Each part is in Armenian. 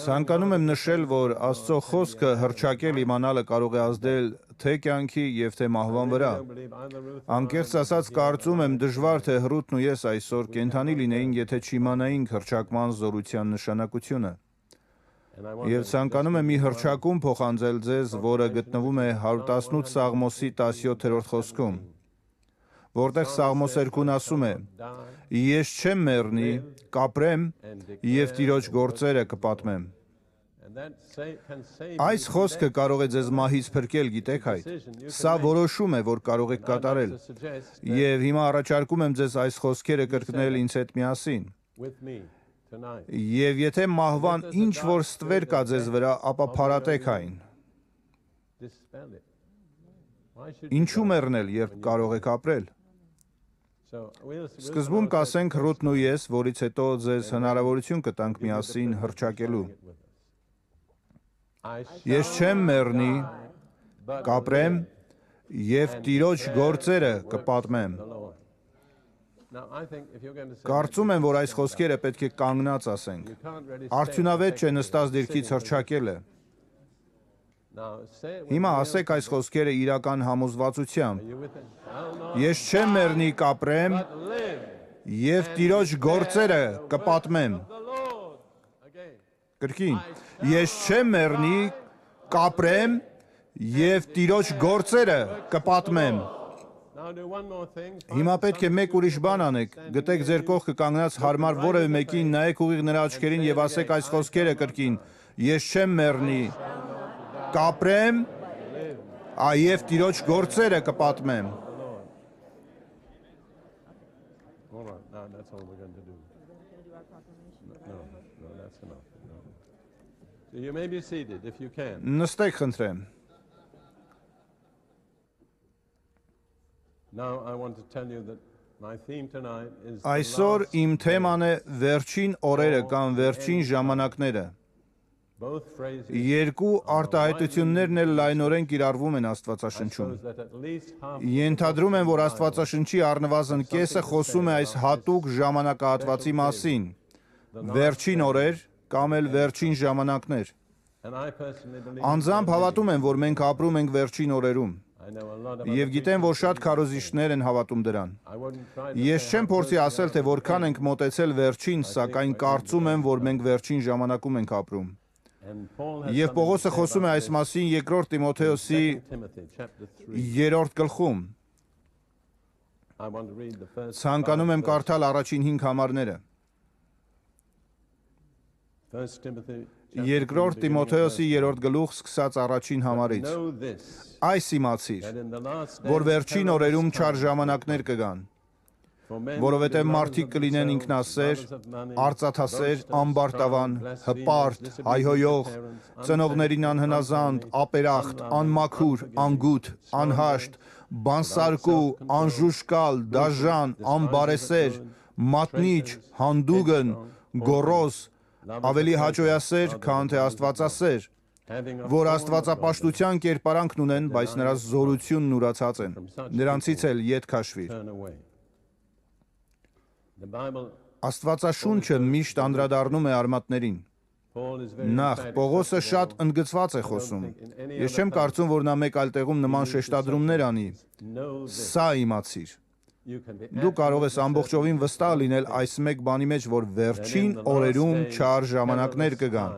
Ցանկանում եմ նշել, որ Աստծո խոսքը հռչակել իմանալը կարող է ազդել թե կյանքի և թե մահվան վրա։ Անկեղծ ասած, կարծում եմ դժվար թե Հռութն ու ես այսօր կենդանի լինեինք, եթե չիմանայինք հռչակման զորության նշանակությունը։ Եվ ցանկանում եմ մի հռչակում փոխանցել ձեզ, որը գտնվում է 118 Սաղմոսի 17-րդ խոսքում, որտեղ Սաղմոսերկուն ասում է. «Ես չեմ մեռնի, կապրեմ և Տիրոջ գործերը կպատմեմ»։ Այս խոսքը կարող է ձեզ մահից փրկել, գիտեք այդ։ Սա որոշում է, որ կարող եք կատարել։ Եվ հիմա առաջարկում եմ ձեզ այս խոսքերը կրկնել ինձ հետ միասին։ Եվ եթե մահվան ինչ-որ ստվեր կա ձեզ վրա, ապա փարատեք այն։ Ինչու մեռնել, երբ կարող եք ապրել։ Սկզբում կասենք Հռութն ու ես, որից հետո ձեզ հնարավորություն կտանք միասին հռչակելու։ Ես չեմ մեռնի, կապրեմ և Տիրոջ գործերը կպատմեմ։ Կարծում եմ, որ այս խոսքերը պետք է կանգնած ասենք։ Արդյունավետ չէ նստած դիրքից հռչակելը։ Հիմա ասեք այս խոսքերը իրական համոզվածությամբ։ Ես չեմ մեռնի, կապրեմ և Տիրոջ գործերը կպատմեմ։ Կրկին, ես չեմ մեռնի, կապրեմ և Տիրոջ գործերը կպատմեմ։ Հիմա պետք է մեկ ուրիշ բան անեք, գտեք ձեր կողքը կանգնած հարմար որևէ մեկին, նայեք ուղիղ նրա աչքերին և ասեք այս խոսքերը կրկին. Ես չեմ մեռնի, կապրեմ և Տիրոջ գործերը կպատմեմ։ Նստեք, խնդրեմ։ Այսօր իմ թեման է վերջին օրերը կամ վերջին ժամանակները։ Երկու արտահայտություններն էլ լայնորեն կիրառվում են Աստվածաշնչում։ Ենթադրում եմ, որ Աստվածաշնչի առնվազն կեսը խոսում է այս հատուկ ժամանակահատվածի մասին։ Վերջին օրեր կամ էլ վերջին ժամանակներ։ Անձամբ հավատում եմ, որ մենք ապրում ենք վերջին օրերում։ Եվ գիտեմ, որ շատ քարոզիչներ են հավատում դրան։ Ես չեմ փորձի ասել, թե որքան ենք մոտեցել վերջին, սակայն կարծում եմ, որ մենք վերջին ժամանակում ենք ապրում։ Եվ Պողոսը խոսում է այս մասին 2 Տիմոթեոսի 3-րդ գլխում։ Ցանկանում եմ կարդալ առաջին 5 համարները։ 2 Տիմոթեոսի 3-րդ գլուխ սկսած առաջին համարից։ Այս իմացիր, որ վերջին օրերում չար ժամանակներ կգան, որովհետև մարդիկ կլինեն ինքնասեր, արծաթասեր, ամբարտավան, հպարտ, հայհոյող, ծնողներին անհնազանդ, ապերախտ, անմաքուր, անգութ, անհաշտ, բանսարկու, անժուժկալ, դաժան, անբարեսեր, մատնիչ, հանդուգն, գոռոզ, ավելի հաճոյասեր, քան թե աստվածասեր, որ աստվածապաշտության կերպարանքն ունեն, բայց նրա զորությունն ուրացած են, նրանցից էլ ետ քաշվիր։ Աստվածաշունչը միշտ անդրադառնում է արմատներին։ Նախ, Պողոսը շատ ընդգծված է խոսում։ Ես չեմ կարծում, որ նա մեկ այլ տեղում նման շեշտադրումներ անի։ Սա իմացիր։ Դու կարող ես ամբողջովին վստահ լինել այս մեկ բանի մեջ, որ վերջին օրերում չար ժամանակներ կգան։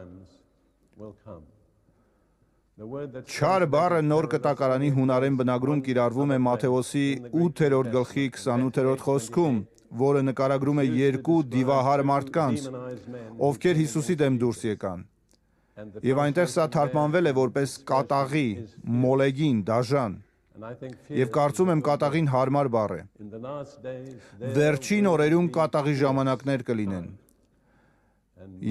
Չար բառը Նոր Կտակարանի հունարեն բնագրում կիրառվում է Մատթեոսի 8-րդ գլխի 28-րդ խոսքում, որը նկարագրում է երկու դիվահար մարդկանց, ովքեր Հիսուսի դեմ դուրս եկան։ Եվ այնտեղ սա թարգմանվել է որպես կատաղի, մոլեգին, դաժան։ Եվ կարծում եմ կատաղին հարմար բառ է։ Վերջին օրերում կատաղի ժամանակներ կլինեն։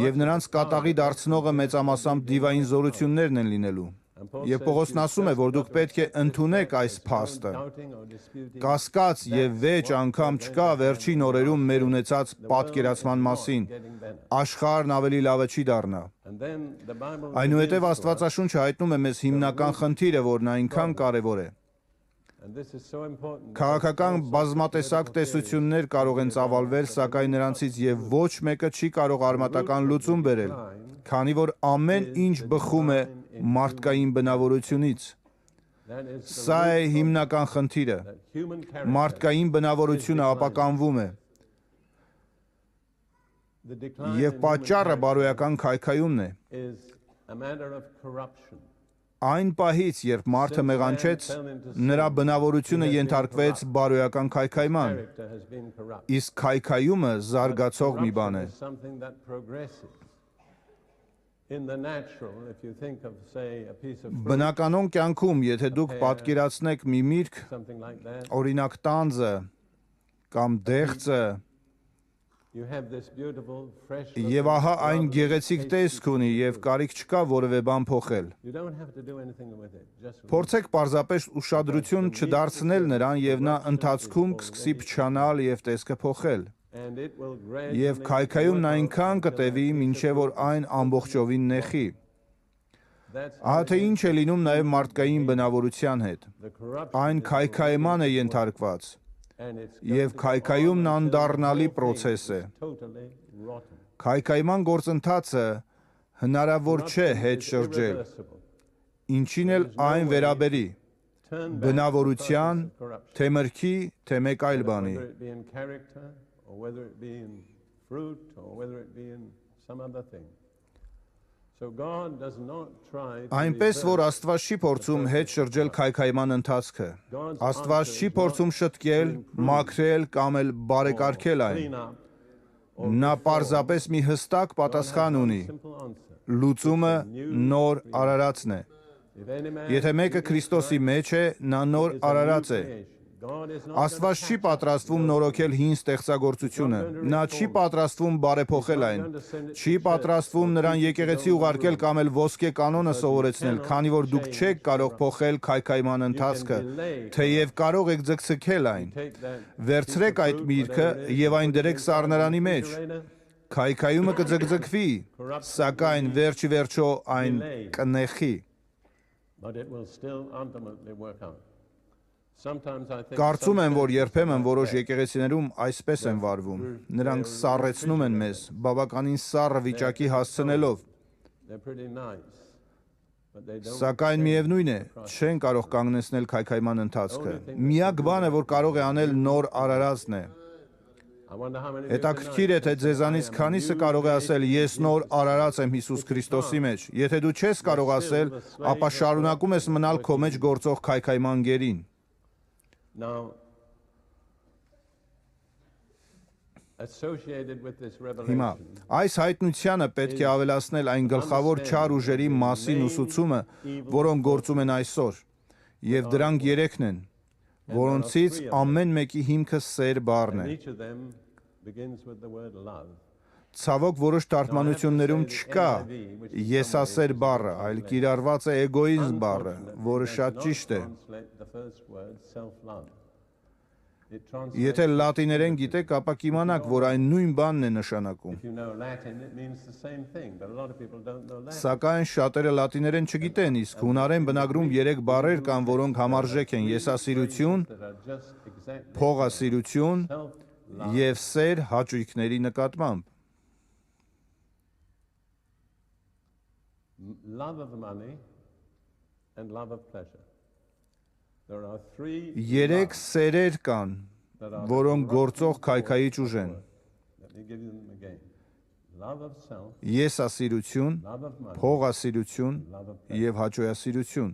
Եվ նրանց կատաղի դարձնողը մեծամասամբ դիվային զորություններն են լինելու։ Եվ Պողոսն ասում է, որ դուք պետք է ընդունեք այս փաստը։ Կասկած եւ վեճ անգամ չկա վերջին օրերում մեր ունեցած պատկերացման մասին։ Աշխարհն ավելի լավը չի դառնա։ Այնուհետև Աստվածաշունչը հայտնում է մեզ հիմնական խնդիրը, որն այնքան կարևոր է։ Քաղաքական բազմատեսակ տեսություններ կարող են ծավալվել, սակայն նրանցից եւ ոչ մեկը չի կարող արմատական լուծում բերել, քանի որ ամեն ինչ բխում է մարդկային բնավորությունից։ Սա է հիմնական խնդիրը։ Մարդկային բնավորությունը ապականվում է։ Եվ պատճառը բարոյական քայքայումն է։ Այն պահից, երբ մարդը մեղանչեց, նրա բնավորությունը ենթարկվեց բարոյական քայքայման, իսկ քայքայումը զարգացող մի բան է։ Բնականոն կյանքում, եթե դուք պատկերացնեք մի միրգ, օրինակ տանձը կամ դեղձը, եւ ահա այն գեղեցիկ տեսք ունի եւ կարիք չկա որևէ բան փոխել։ Փորձեք պարզապես ուշադրություն չդարձնել նրան եւ նա ընթացքում կսկսի փչանալ եւ տեսքը փոխել։ Եվ քայքայումն այնքան կտևի, մինչև որ այն ամբողջովին նեխի։ Ահա թե ինչ է լինում նաեւ մարդկային բնավորության հետ։ Այն քայքայման է ենթարկված։ Եվ քայքայումն անդառնալի պրոցես է։ Քայքայման գործընթացը հնարավոր չէ հետ շրջել, ինչին էլ այն վերաբերի, բնավորության, թե մրգի, թե մեկ այլ բանի։ Այնպես, որ Աստված չի փորձում հետ շրջել քայքայման ընթացքը։ Աստված չի փորձում շտկել, մաքրել կամ էլ բարեկարգել այն։ Նա պարզապես մի հստակ պատասխան ունի։ Լուծումը նոր արարածն է։ Եթե մեկը Քրիստոսի մեջ է, նա նոր արարած է։ Աստված չի պատրաստվում նորոգել հին ստեղծագործությունը, նա չի պատրաստվում բարեփոխել այն, չի պատրաստվում նրան եկեղեցի ուղարկել կամ էլ ոսկե կանոնը սովորեցնել, քանի որ դուք չեք կարող փոխել քայքայման ընթացքը, թեև կարող եք ձգձգել այն։ Վերցրեք այդ միրգը եւ այն դրեք սառնարանի մեջ։ Քայքայումը կձգձգվի, սակայն վերջի վերջո այն կնեխի։ Կարծում եմ, որ երբեմն որոշ եկեղեցիներում այսպես են վարվում։ Նրանք սառեցնում են մեզ, բավականին սառը վիճակի հասցնելով։ Սակայն միևնույն է, չեն կարող կանգնեցնել քայքայման ընթացքը։ Միակ բանը, որ կարող է անել նոր արարածն է։ Հետաքրքիր է, թե ձեզանից քանիսը կարող է ասել ես նոր արարած եմ Հիսուս Քրիստոսի մեջ։ Եթե դու չես կարող ասել, ապա շարունակում ես մնալ քո մեջ գործող քայքայման գերին։ Հիմա, այս հայտնությանը պետք է ավելացնել այն գլխավոր չար ուժերի մասին ուսուցումը, որոնք գործում են այսօր, և դրանք երեքն են, որոնցից ամեն մեկի հիմքը սեր բառն է։ Ցավոք որոշ թարգմանություններում չկա եսասեր բառը, այլ կիրառված է էգոիզմ բառը, որը շատ ճիշտ է։ Եթե լատիներեն գիտեք, ապա կիմանաք, որ այն նույն բանն է նշանակում։ Սակայն շատերը լատիներեն չգիտեն, իսկ հունարեն բնագրում 3 բառեր կան, որոնք համարժեք են՝ եսասիրություն, փողասիրություն և սեր հաճույքների նկատմամբ։ Երեք սերեր կան, որոնք գործող քայքայիչ ուժ են։ Եսասիրություն, փողասիրություն և հաճոյասիրություն,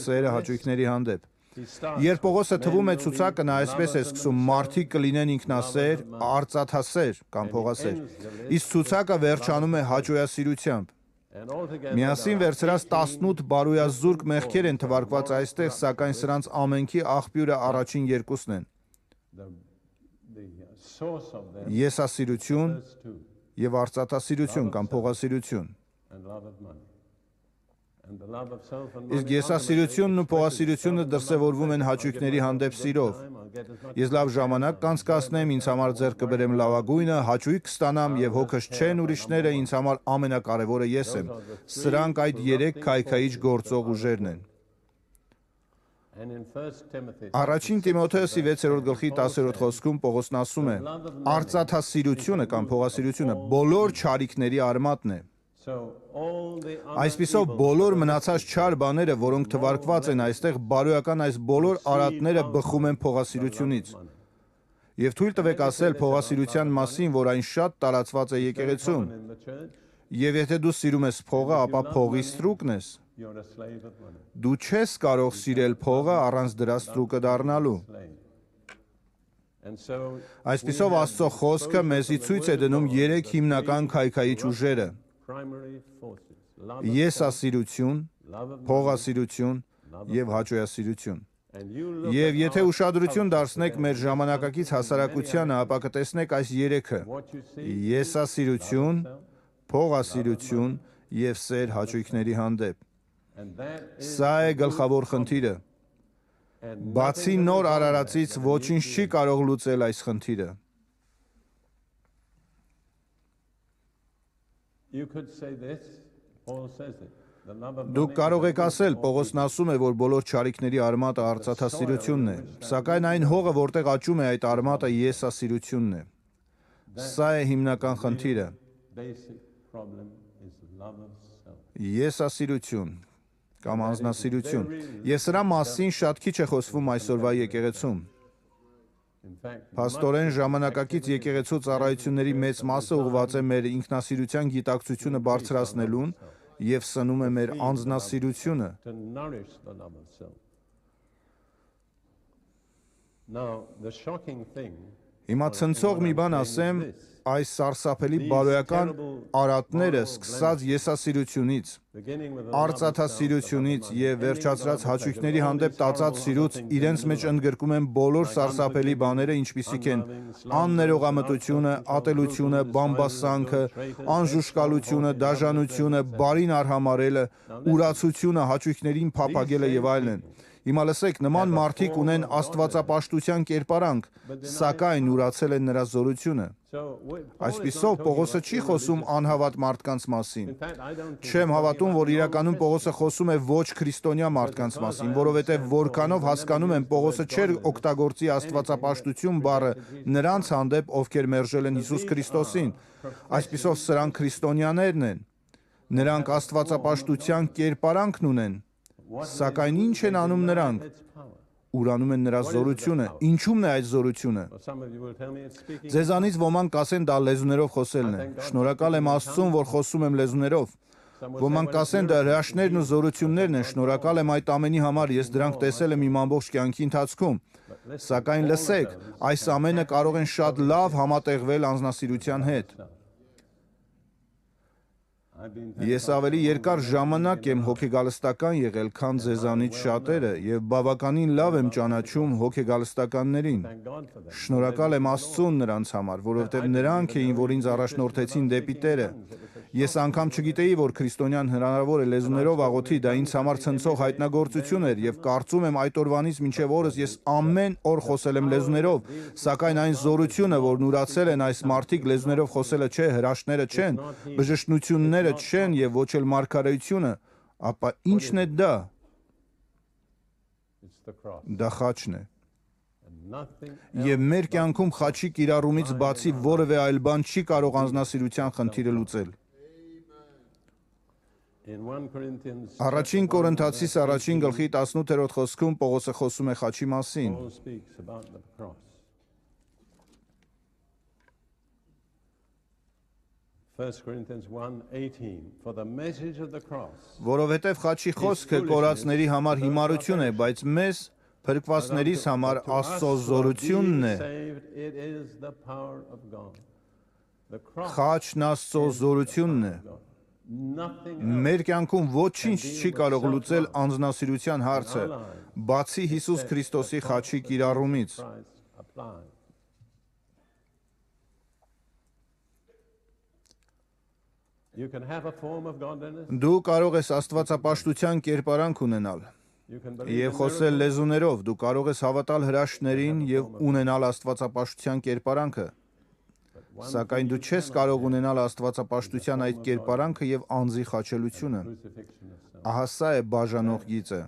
սերը հաճույքների հանդեպ։ Երբ Պողոսը թվում է ցուցակը, նա այսպես է սկսում. մարդիկ կլինեն ինքնասեր, արծաթասեր կամ փողասեր, իսկ ցուցակը վերջանում է հաճոյասիրությամբ։ Միասին վերցրած 18 բարոյազուրկ մեղքեր են թվարկված այստեղ, սակայն սրանց ամենքի աղբյուրը առաջին երկուսն են։ Եսասիրություն և արծաթասիրություն կամ փողասիրություն։ Իսկ եսասիրությունն ու փողասիրությունը դրսևորվում են հաճույքների հանդեպ սիրով։ Ես լավ ժամանակ կանցկացնեմ, ինձ համար ձեռք կբերեմ լավագույնը, հաճույք կստանամ և հոգս չեն ուրիշները, ինձ համար ամենակարևորը ես եմ։ Սրանք այդ 3 քայքայիչ գործող ուժերն են։ Առաջին Տիմոթեոսի 6-րդ գլխի 10-րդ խոսքում Պողոսն ասում է. արծաթասիրությունը կամ փողասիրությունը բոլոր չարիքների արմատն է։ Այսպիսով բոլոր մնացած չար բաները, որոնք թվարկված են այստեղ, բարոյական այս բոլոր արատները բխում են փողասիրությունից։ Եվ թույլ տվեք ասել փողասիրության մասին, որ այն շատ տարածված է եկեղեցում։ Եվ եթե դու սիրում ես փողը, ապա փողի ստրուկն ես։ Դու չես կարող սիրել փողը առանց դրա ստրուկը դառնալու։ Այսպիսով Աստծո խոսքը մեզի ցույց է դնում 3 հիմնական քայքայիչ ուժերը. եսասիրություն, փողասիրություն եւ հաճոյասիրություն։ Եվ եթե ուշադրություն դարձնեք մեր ժամանակակից հասարակությանը, ապա կտեսնեք այս 3-ը՝ եսասիրություն, փողասիրություն եւ սեր հաճույքների հանդեպ։ Սա է գլխավոր խնդիրը։ Բացի նոր արարածից ոչինչ չի կարող լուծել այս խնդիրը։ Դուք կարող եք ասել, Պողոսն ասում է, որ բոլոր չարիքների արմատը արծաթասիրությունն է, սակայն այն հողը, որտեղ աճում է այդ արմատը, եսասիրությունն է։ Սա է հիմնական խնդիրը։ Եսասիրություն կամ անձնասիրություն։ Եվ սրա մասին շատ քիչ է խոսվում այսօրվա եկեղեցում։ Փաստորեն ժամանակակից եկեղեցու ծառայությունների մեծ մասը ուղղված է մեր ինքնասիրության գիտակցությունը բարձրացնելուն եւ սնում է մեր անձնասիրությունը։ Հիմա ցնցող մի բան ասեմ, այս սարսափելի բարոյական արատները սկսած եսասիրությունից, արծաթասիրությունից եւ վերջացրած հաճույքների հանդեպ տածած սիրուց իրենց մեջ ընդգրկում են բոլոր սարսափելի բաները, ինչպիսիք են աններողամտությունը, ատելությունը, բամբասանքը, անժուշկալությունը, դաժանությունը, բարին արհամարելը, ուրացությունը, հաճույքներին փափագելը եւ այլն։ Հիմա լսեք, նման մարդիկ ունեն աստվածապաշտության կերպարանք, սակայն ուրացել են նրա զորությունը։ Այսպիսով Պողոսը չի խոսում անհավատ մարդկանց մասին։ Չեմ հավատում, որ իրականում Պողոսը խոսում է ոչ քրիստոնյա մարդկանց մասին, որովհետև որքանով հասկանում եմ, Պողոսը չէր օգտագործի աստվածապաշտություն բառը նրանց հանդեպ, ովքեր մերժել են Հիսուս Քրիստոսին։ Այսպիսով սրանք քրիստոնյաներն են։ Նրանք աստվածապաշտության կերպարանքն ունեն։ Սակայն ինչ են անում նրանք։ Ուրանում են նրա զորությունը։ Ինչու՞մն է այդ զորությունը։ Ձեզանից ոմանք կասեն դա լեզուներով խոսելն է։ Շնորհակալ եմ Աստծուն, որ խոսում եմ լեզուներով։ Ոմանք կասեն դա հրաշքներն ու զորություններն են։ Շնորհակալ եմ այդ ամենի համար, ես դրանք տեսել եմ իմ ամբողջ կյանքի ընթացքում։ Սակայն լսեք, այս ամենը կարող են շատ լավ համատեղվել անձնասիրության հետ։ Ես ավելի երկար ժամանակ եմ հոգեգալստական եղել, քան ձեզանից շատերը, եւ բավականին լավ եմ ճանաչում հոգեգալստականներին։ Շնորհակալ եմ Աստծուն նրանց համար, որովհետեւ նրանք էին, որ ինձ առաջնորդեցին դեպի Տերը։ Ես անգամ չգիտեի, որ քրիստոնյան հնարավոր է լեզուներով աղոթի, դա ինձ համար ցնցող հայտնագործություն էր, եւ կարծում եմ այդ օրվանից մինչեւ օրս ես ամեն օր խոսել եմ լեզուներով, սակայն այն զորությունը, որն ուրացել են այս մարդիկ, լեզուներով խոսելը չէ, հրաշքները չեն, բժշկությունները չեն եւ ոչ էլ մարգարեությունը, ապա ի՞նչն է դա։ Դա խաչն է։ Եվ մեր կյանքում խաչի կիրառումից բացի որևէ այլ բան չի կարող անձնասիրության խնդիրը լուծել։ Առաջին Կորինթացիս առաջին գլխի 18-րդ խոսքում Պողոսը խոսում է խաչի մասին։ Որովհետև խաչի խոսքը կորածների համար հիմարություն է, բայց մեզ փրկվածներիս համար Աստծո զորությունն է։ Խաչն Աստծո զորությունն է։ Մեր կյանքում ոչինչ չի կարող լուծել անձնասիրության հարցը, բացի Հիսուս Քրիստոսի խաչի կիրառումից։ Դու կարող ես աստվածապաշտության կերպարանք ունենալ եւ խոսել լեզուներով, դու կարող ես հավատալ հրաշքներին եւ ունենալ աստվածապաշտության կերպարանքը, սակայն դու չես կարող ունենալ աստվածապաշտության այդ կերպարանքը եւ անձի խաչելությունը։ Ահա սա է բաժանող գիծը։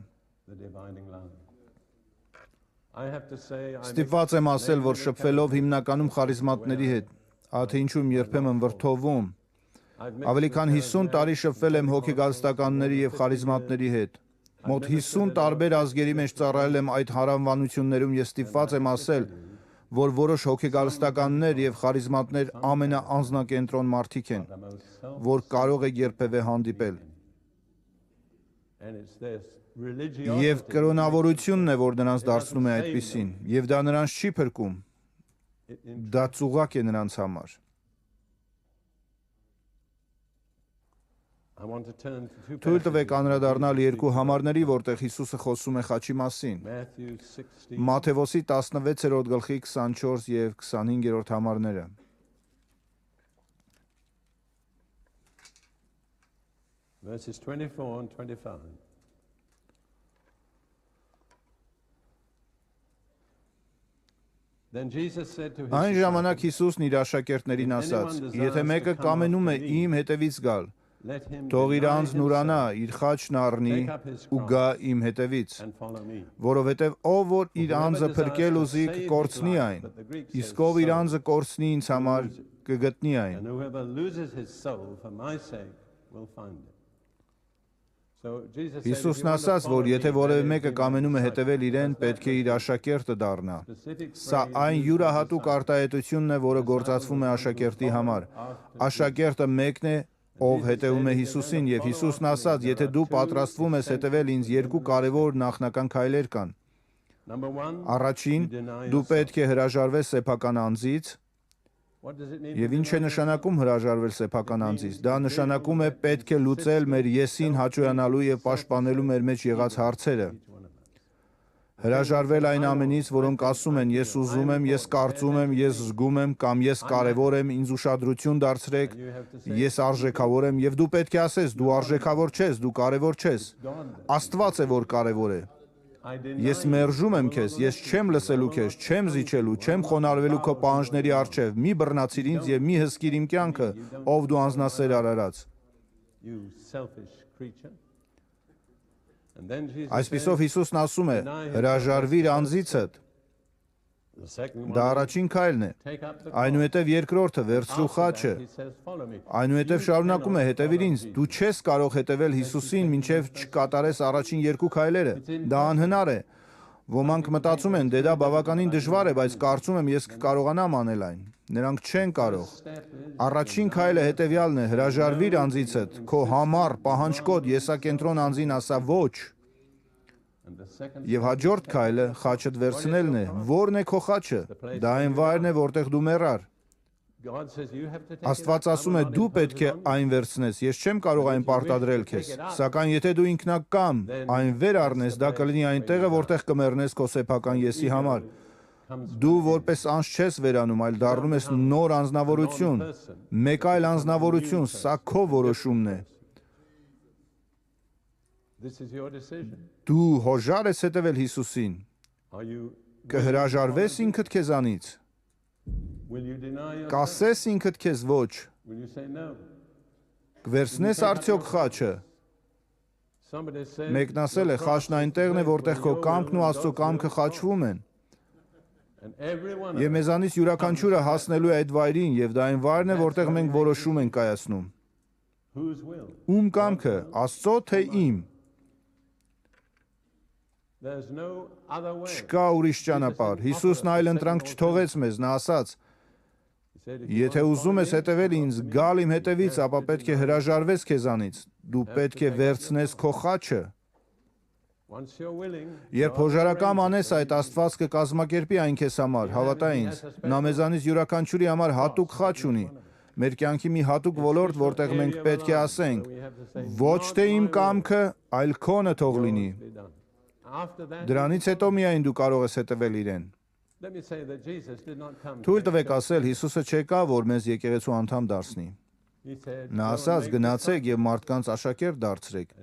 Ստիպված եմ ասել, որ շփվելով հիմնականում խարիզմատների հետ, աթէ ինչու երբեմն վրդովում, ավելի քան 50 տարի շփվել եմ հոգեգալստականների եւ խարիզմատների հետ։ Մոտ 50 տարբեր ազգերի մեջ ծառայել եմ այդ հարանվանություններում եւ ստիպված եմ ասել, որ որոշ հոգեգալստականներ եւ խարիզմատներ ամենաանձնակենտրոն մարդիկ են, որ կարող եք երբևէ հանդիպել։ Եվ կրոնավորությունն է, որ նրանց դարձնում է այդպիսին, եւ դա նրանց չի փրկում։ Դա ծուղակ է նրանց համար։ Թույլ տվեք անդրադառնալ երկու համարների, որտեղ Հիսուսը խոսում է խաչի մասին։ Մատթեոսի 16-րդ գլխի 24 եւ 25-րդ համարները։ Verses 24 and 25. Այն ժամանակ Հիսուսն իր աշակերտներին ասաց. «Եթե մեկը կամենում է իմ հետևից գալ, թող իր անձն ուրանա, իր խաչն առնի ու գա իմ հետևից, որովհետև ով որ իր անձը փրկել ուզի կկորցնի այն, իսկ ով իր անձը կորցնի ինձ համար կգտնի այն»։ Հիսուսն ասաց, որ եթե որևէ մեկը կամենում է հետևել իրեն, պետք է իր աշակերտը դառնա։ Սա այն յուրահատուկ արտահայտությունն է, որը գործածվում է աշակերտի համար։ Աշակերտը մեկն է, ով հետևում է Հիսուսին, եւ Հիսուսն ասաց, եթե դու պատրաստվում ես հետևել ինձ, երկու կարևոր նախնական քայլեր կան։ Առաջին, դու պետք է հրաժարվես սեփական անձից։ Եվ ինչ է նշանակում հրաժարվել սեփական անձից։ Դա նշանակում է պետք է լուծել մեր եսին հաճոյանալու եւ պաշտպանելու մեր մեջ եղած հարցերը։ Հրաժարվել այն ամենից, որոնք ասում են ես ուզում եմ, ես կարծում եմ, ես զգում եմ կամ ես կարևոր եմ, ինձ ուշադրություն դարձրեք, ես արժեքավոր եմ, եւ դու պետք է ասես դու արժեքավոր չես, դու կարևոր չես։ Աստված է որ կարևոր է։ Ես մերժում եմ քեզ, ես չեմ լսելու քեզ, չեմ զիջելու, չեմ խոնարհվելու քո պահանջների առջև, մի բռնացիր ինձ եւ մի հսկիր իմ կյանքը, ով դու անձնասեր արարած։ Այսպիսով Հիսուսն ասում է. հրաժարվիր անձիցդ։ Դա առաջին քայլն է։ Այնուհետև երկրորդը վերցրու խաչը։ Այնուհետև շարունակում է հետևիր ինձ։ Դու չես կարող հետևել Հիսուսին, մինչև չկատարես առաջին երկու քայլերը։ Դա անհնար է։ Ոմանք մտածում են, դե դա բավականին դժվար է, բայց կարծում եմ ես կկարողանամ անել այն։ Նրանք չեն կարող։ Առաջին քայլը հետևյալն է. հրաժարվիր անձիցդ, քո համառ, պահանջկոտ, եսակենտրոն անձին ասա ոչ։ Եվ հաջորդ քայլը խաչդ վերցնելն է։ Որն է քո խաչը։ Դա այն վայրն է, որտեղ դու մեռար։ Աստված ասում է դու պետք է այն վերցնես, ես չեմ կարող այն պարտադրել քեզ։ Սակայն եթե դու ինքնակամ այն վեր առնես, դա կլինի այն տեղը, որտեղ կմեռնես քո սեփական եսի համար։ Դու որպես անձ չես վերանում, այլ դառնում ես նոր անձնավորություն, մեկ այլ անձնավորություն, սա քո որոշումն է։ Դու հոժար ես հետևել Հիսուսին։ Կհրաժարվես ինքդ քեզանից։ Կասես ինքդ քեզ ոչ։ Կվերցնես արդյոք խաչը։ Մեկն ասել է, խաչն այնտեղն է, որտեղ քո կամքն ու Աստծո կամքը խաչվում են։ Եվ մեզանից յուրաքանչյուրը հասնելու է այդ վայրին, եւ դա այն վայրն է, որտեղ մենք որոշում ենք կայացնում։ Ում կամքը, Աստծո թե իմ։ Չկա ուրիշ ճանապարհ։ Հիսուսն այլ ընտրանք չթողեց մեզ, նա ասաց. Եթե ուզում ես հետևել ինձ, գալ իմ հետևից, ապա պետք է հրաժարվես քեզանից։ Դու պետք է վերցնես քո խաչը։ Երբ հոժարակամ անես այդ, Աստված կկազմակերպի այն քեզ համար, հավատա ինձ։ Նա մեզանից յուրաքանչյուրի համար հատուկ խաչ ունի։ Մեր կյանքի մի հատուկ ոլորտ, որտեղ մենք պետք է ասենք. ոչ թե իմ կամքը, այլ քոնը թող լինի։ Դրանից հետո միայն դու կարող ես հետևել իրեն։ Թույլ տվեք ասել, Հիսուսը չեկա, որ մեզ եկեղեցու անդամ դարձնի։ Նա ասաց, գնացեք եւ մարդկանց աշակերտ դարձրեք։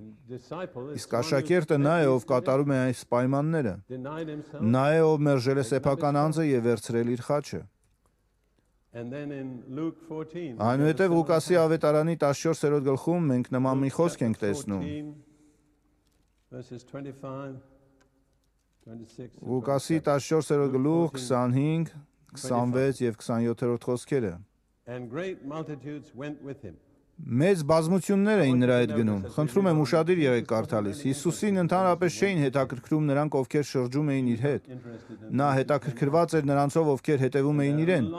Իսկ աշակերտը նա է, ով կատարում է այս պայմանները։ Նա է, ով մերժել է սեփական անձը եւ վերցրել իր խաչը։ Այնուհետև Ղուկասի ավետարանի 14-րդ գլխում մենք նման մի խոսք ենք տեսնում։ 26 and Ղուկասի 14-րդ գլուխ 25, 26 եւ 27-րդ խոսքերը։ And great multitudes went with him. Մեծ բազմություններ էին նրա հետ գնում։ Խնդրում եմ ուշադիր եղեք կարդալիս։ Հիսուսին ընդհանրապես չէին հետաքրքրում նրանք, ովքեր շրջում էին իր հետ։ Նա հետաքրքրված էր նրանցով, ովքեր հետևում էին իրեն։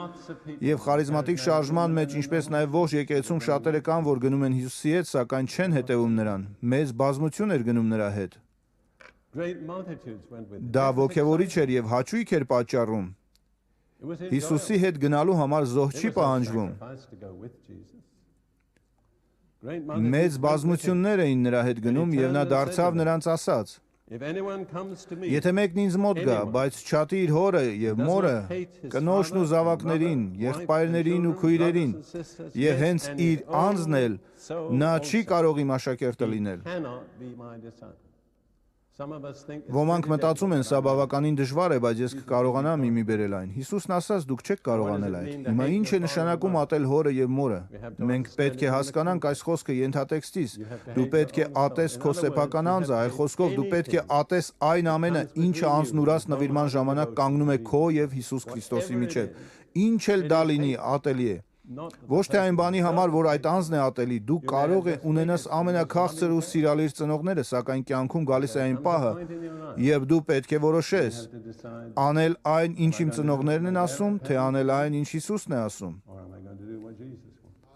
Եվ խարիզմատիկ շարժման մեջ, ինչպես նաև ողջ եկեղեցում շատերը կան, որ գնում են Հիսուսի հետ, սակայն չեն հետևում նրան։ Մեծ բազմություն էր գնում նրա հետ։ Great multitudes went with him. Դա ոգևորիչ էր եւ հաճույք էր պատճառում։ It was his Հիսուսի հետ գնալու համար զոհ It չի was a պահանջվում։ sacrifice to go with Jesus. Great Մեծ multitudes went with him. բազմություններ էին նրա հետ գնում եւ նա դարձավ նրանց ասաց. If anyone comes to me, Եթե մեկն ինձ մոտ գա, բայց չատի իր հորը եւ մորը, կնոջն ու զավակներին, եղբայրներին ու քույրերին, եւ հենց իր անձն էլ, նա չի կարող իմ աշակերտը լինել։ cannot be my disciple. Some of us think it's Ոմանք really մտածում են, difficult. սա բավականին դժվար է, բայց ես կկարողանամ իմի բերել այն։ Հիսուսն ասաց, դուք չեք կարողանել այդ։ Հիմա ինչ է նշանակում ատել հորը եւ մորը։ Մենք պետք է հասկանանք այս խոսքը ենթատեքստից։ Դու պետք է ատես քո սեփական անձը, այլ խոսքով դու պետք է ատես այն ամենը, ինչը անձնուրաց նվիրման ժամանակ կանգնում է քո եւ Հիսուս Քրիստոսի միջեւ։ Ինչ էլ դա լինի, ատելի է։ Not the Ոչ թե այն բանի համար, որ այդ անձն է ատելի, դու կարող է ունենաս ամենաքաղցր ու սիրալիր ծնողները, սակայն կյանքում գալիս է այն պահը, point in your life. եւ դու պետք է որոշես To decide, անել այն, ինչ իմ ծնողներն են ասում, թե անել այն, ինչ Հիսուսն է ասում։ or am I going to do what Jesus wants?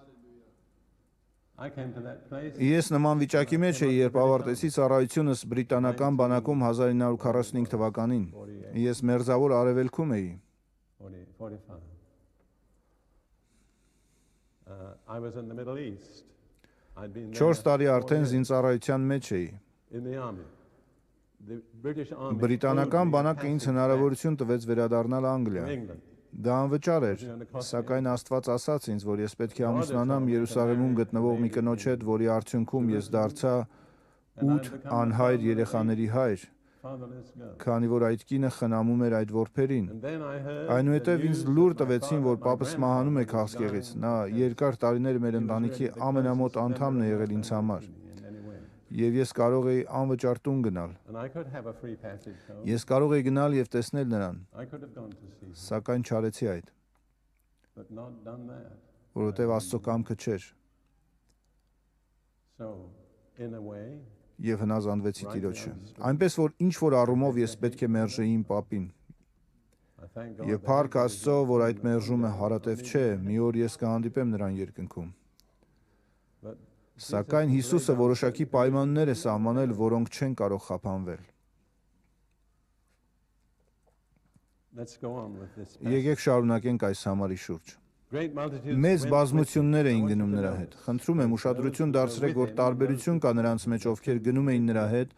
I came to that place. Ես նման վիճակի մեջ էի, երբ ավարտեցի ծառայությունս բրիտանական բանակում 1945 թվականին։ Ես մերձավոր արևելքում էի։ 45. I was in the Middle East. I'd been 4 there տարի 4 արդեն years զինծառայության մեջ էի։ in the army. The British army Բրիտանական flew me բանակը ինձ passage հնարավորություն տվեց վերադառնալ back Անգլիա։ to England. Դա անվճար էր, սակայն Աստված ասաց ինձ, որ ես պետք է ամուսնանամ Երուսաղեմում գտնվող մի կնոջ հետ, որի արդյունքում ես դարձա 8 անհայր երեխաների հայր, Fatherless girl. քանի որ այդ կինը խնամում էր այդ որբերին։ And then I heard Այնուհետև the ինձ news լուր that my տվեցին, father, որ my պապս մահանում է քաղցկեղից։ Նա երկար տարիներ մեր ընտանիքի ամենամոտ անդամն է եղել ինձ համար, in any way. եւ ես կարող էի անվճար տուն գնալ։ And I could have a free passage home. Ես կարող էի գնալ եւ տեսնել նրան, I could have gone to see him, սակայն չարեցի այդ, but not done that. որովհետեւ Աստծո կամքը չէր So, in a way, եւ հնազանդվեցի Տիրոջը։ Այնպես որ ինչ որ առումով ես պետք է մերժեի իմ պապին։ I thank God. Եվ փառք Աստծո, որ այդ մերժումը հարատև չէ, մի օր ես կհանդիպեմ նրան երկնքում։ But Սակայն Հիսուսը որոշակի պայմաններ է սահմանել, որոնք չեն կարող խափանվել։ let's go on with this. passage. Եկեք շարունակենք այս համարի շուրջ։ Great multitudes Մեծ went բազմություններ with him. էին I want գնում you to նրա know հետ։ this. Խնդրում եմ ուշադրություն դարձրեք, որ տարբերություն կա նրանց մեջ, ովքեր գնում էին նրա հետ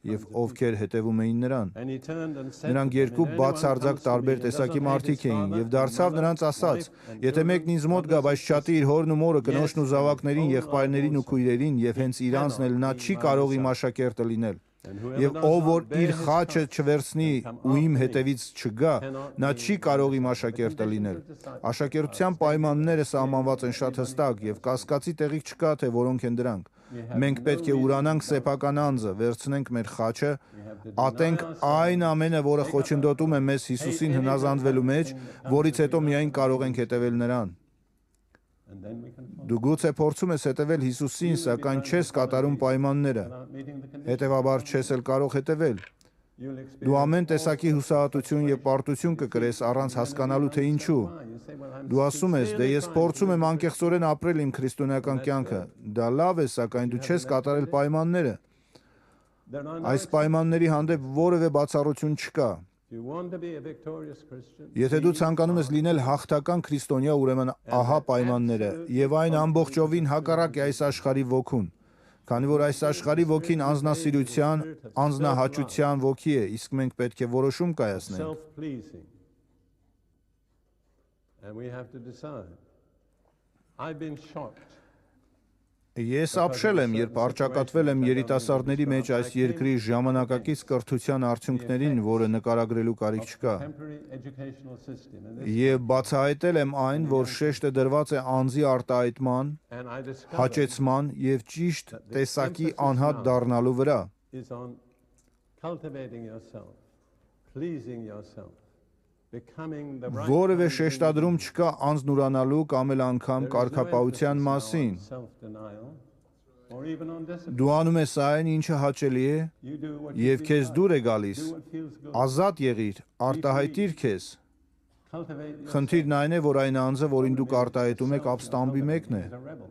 եւ ովքեր հետևում էին նրան։ And he turned and said Նրանք to them, երկու "If anyone բացարձակ comes to me տարբեր and տեսակի doesn't hate մարդիկ his էին father, եւ դարձավ and նրանց mother, ասաց. wife, and Եթե մեկն ինձ մոտ գա, բայց չատի իր հորն ու մորը, կնոջն ու զավակներին, եղբայրներին ու քույրերին եւ հենց իր անձն էլ նա չի կարող իմ աշակերտը լինել։ and whoever Եվ does ով not որ bear իր his խաչը cross չվերցնի and come ու իմ after me հետևից չգա, նա չի կարող իմ աշակերտը լինել։ Աշակերտության պայմանները սահմանված են շատ հստակ եւ կասկածի տեղիք չկա, թե որոնք են դրանք։ Մենք պետք է ուրանանք սեփական անձը, վերցնենք մեր խաչը, ատենք այն ամենը, որը խոչընդոտում է մեզ Հիսուսին հնազանդվելու մեջ, որից հետո միայն կարող ենք հետևել նրան։ and then we can follow. Դու գուցե փորձում ես հետևել Հիսուսին, սակայն չես կատարում պայմանները, Without meeting the conditions. հետևաբար չես էլ կարող հետևել։ You'll Դու experience ամեն all տեսակի հուսահատություն եւ պարտություն կկրես առանց հասկանալու թե ինչու։ why. You say, well, I'm Դու ասում ես, դե sincerely ես trying փորձում to եմ do անկեղծորեն ապրել իմ քրիստոնեական կյանքը։ Դա լավ է, սակայն դու չես կատարել պայմանները։ this. There are no Այս պայմանների հանդեպ որևէ բացառություն չկա։ If you want to be a victorious Christian, Եթե դու ցանկանում ես լինել հաղթական քրիստոնյա, ուրեմն ահա պայմանները, եւ այն ամբողջովին հակառակ է այս աշխարհի ոգուն։ Քանի որ այս աշխարհի ոգին անձնասիրության, անձնահաճության ոգի է, իսկ մենք պետք է որոշում կայացնենք։ self-pleasing. And we have to decide. I've been shocked. Ես ապշել եմ, երբ արճակատվել եմ երիտասարդների մեջ այս երկրի ժամանակակից կրթության արդյունքներին, որը նկարագրելու կարիք չկա։ Temporary educational system. And, this, Եվ բացահայտել եմ այն, որ շեշտը դրված է անձի արտահայտման, and I discovered հաճեցման եւ ճիշտ տեսակի անհատ դառնալու վրա։ is on cultivating yourself. pleasing yourself, becoming the right Որևէ kind of շեշտադրում չկա անձնուրանալու կամ էլ անգամ There is no կարգապահության emphasis now մասին։ on self-denial or even on discipline. Դու անում ես այն, ինչը հաճելի է, You do what եւ you քեզ feel դուր է right. գալիս։ Do what feels good. Ազատ եղիր, արտահայտիր քեզ։ Cultivate yourself. Խնդիրն այն է, որ այն անձը, որին դուք արտահայտում եք, ապստամբի մեկն է։ As a rebel.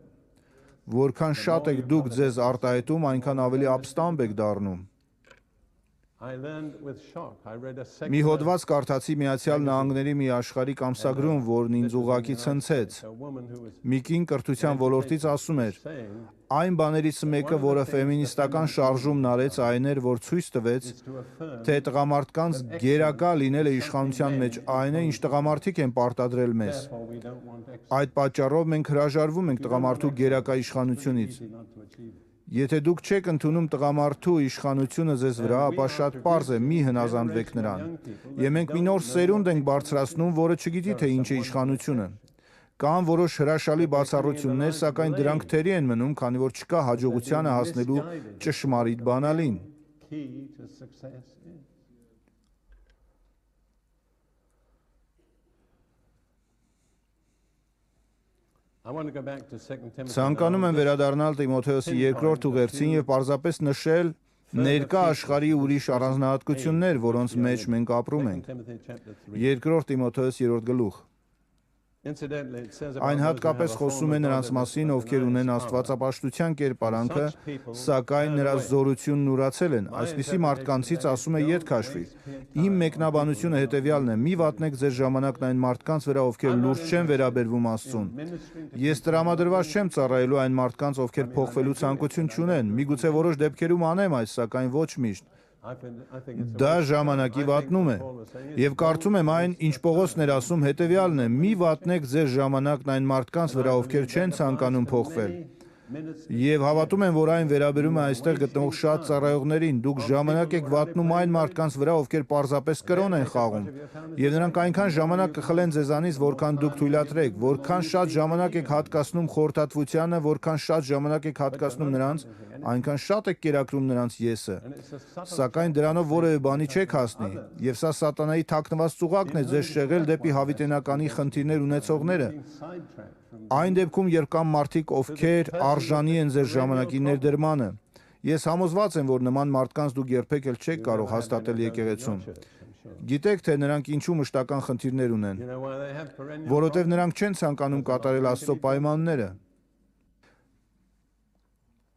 Որքան շատ եք դուք ձեզ արտահայտում, այնքան ավելի ապստամբ եք դառնում։ I learned with shock. I read a Մի secular հոդված կարդացի Միացյալ Նահանգների մի աշխարհիկ ամսագրում, որն ինձ ուղղակի ցնցեց։ a woman who was Մի կին կրթության ոլորտից ասում էր. saying Այն բաներից մեկը, որը ֆեմինիստական շարժումն արեց, այն էր, որ ցույց տվեց, is to affirm թե տղամարդկանց գերակա լինելը իշխանության մեջ այն է, ինչ տղամարդիկ են պարտադրել մեզ։ therefore we don't want Այդ պատճառով մենք հրաժարվում ենք տղամարդու գերակա իշխանությունից։ easy not to achieve it. Եթե դուք չեք ընդունում տղամարդու իշխանությունը ձեզ վրա, ապա շատ պարզ է, մի հնազանդվեք նրան։ Եվ մենք մի նոր սերունդ ենք բարձրացնում, որը չգիտի թե ինչ է իշխանությունը։ Կան որոշ հրաշալի բացառություններ, սակայն դրանք թերի են մնում, քանի որ չկա հաջողությանը հասնելու ճշմարիտ բանալին։ Key to success is. I want to go back to 2 Timothy. Ցանկանում եմ վերադառնալ Տիմոթեոսի երկրորդ ուղերձին եւ պարզապես նշել ներկա աշխարհի ուրիշ առանձնահատկություններ, որոնց մեջ մենք ապրում 2 ենք։ Timothy chapter 3. Երկրորդ Տիմոթեոս 3 գլուխ։ Incidentally, it says about Այն those who հատկապես have a խոսում է form of նրանց godliness մասին, but ովքեր deny ունեն its power. աստվածապաշտության կերպարանքը, սակայն նրանց զորությունն ուրացել են։ Այսպիսի մարդկանցից ասում է ետ քաշվի։ Իմ մեկնաբանությունը հետևյալն է. մի վատնեք ձեր ժամանակն այն մարդկանց վրա, ովքեր լուրջ չեն վերաբերվում Աստծուն։ Ministering to Ես տրամադրված չեմ ծառայելու այն մարդկանց, ովքեր փոխվելու ցանկություն չունեն։ Միգուցե որոշ դեպքերում անեմ այս, սակայն ոչ միշտ։ I think it's a Դա waste of time. ժամանակի I think վատնում է։ what Paul was saying is Եվ կարծում եմ այն, ինչ Պողոսն էր ասում, հետևյալն է. մի վատնեք ձեր ժամանակն այն մարդկանց վրա, ովքեր չեն ցանկանում փոխվել։ Եվ հավատում եմ, որ այն վերաբերում է այստեղ գտնող շատ ծառայողներին։ Դուք ժամանակ եք վատնում այն մարդկանց վրա, ովքեր պարզապես կրոն են խաղում։ Եվ նրանք այնքան ժամանակ կխլեն ձեզանից, որքան դուք թույլատրեք, որքան շատ ժամանակ եք հատկացնում խորհրդատվությանը, որքան շատ ժամանակ եք հատկացնում նրանց, այնքան շատ եք կերակրում նրանց եսը։ Սակայն դրանով որևէ բանի չեք հասնի, եւ սա սատանայի թաքնված ծուղակն է ձեզ շեղել դեպի հավիտենականի խնդիրներ ունեցողները։ Այն դեպքում, երբ կան մարդիկ, ովքեր արժանի են ձեր ժամանակի ներդրմանը։ Ես համոզված եմ, որ նման մարդկանց դուք երբեք էլ չեք կարող հաստատել եկեղեցում։ Գիտեք, թե նրանք ինչու մշտական խնդիրներ ունեն, You know why they have perennial որովհետև նրանք չեն ցանկանում կատարել Աստծո պայմանները։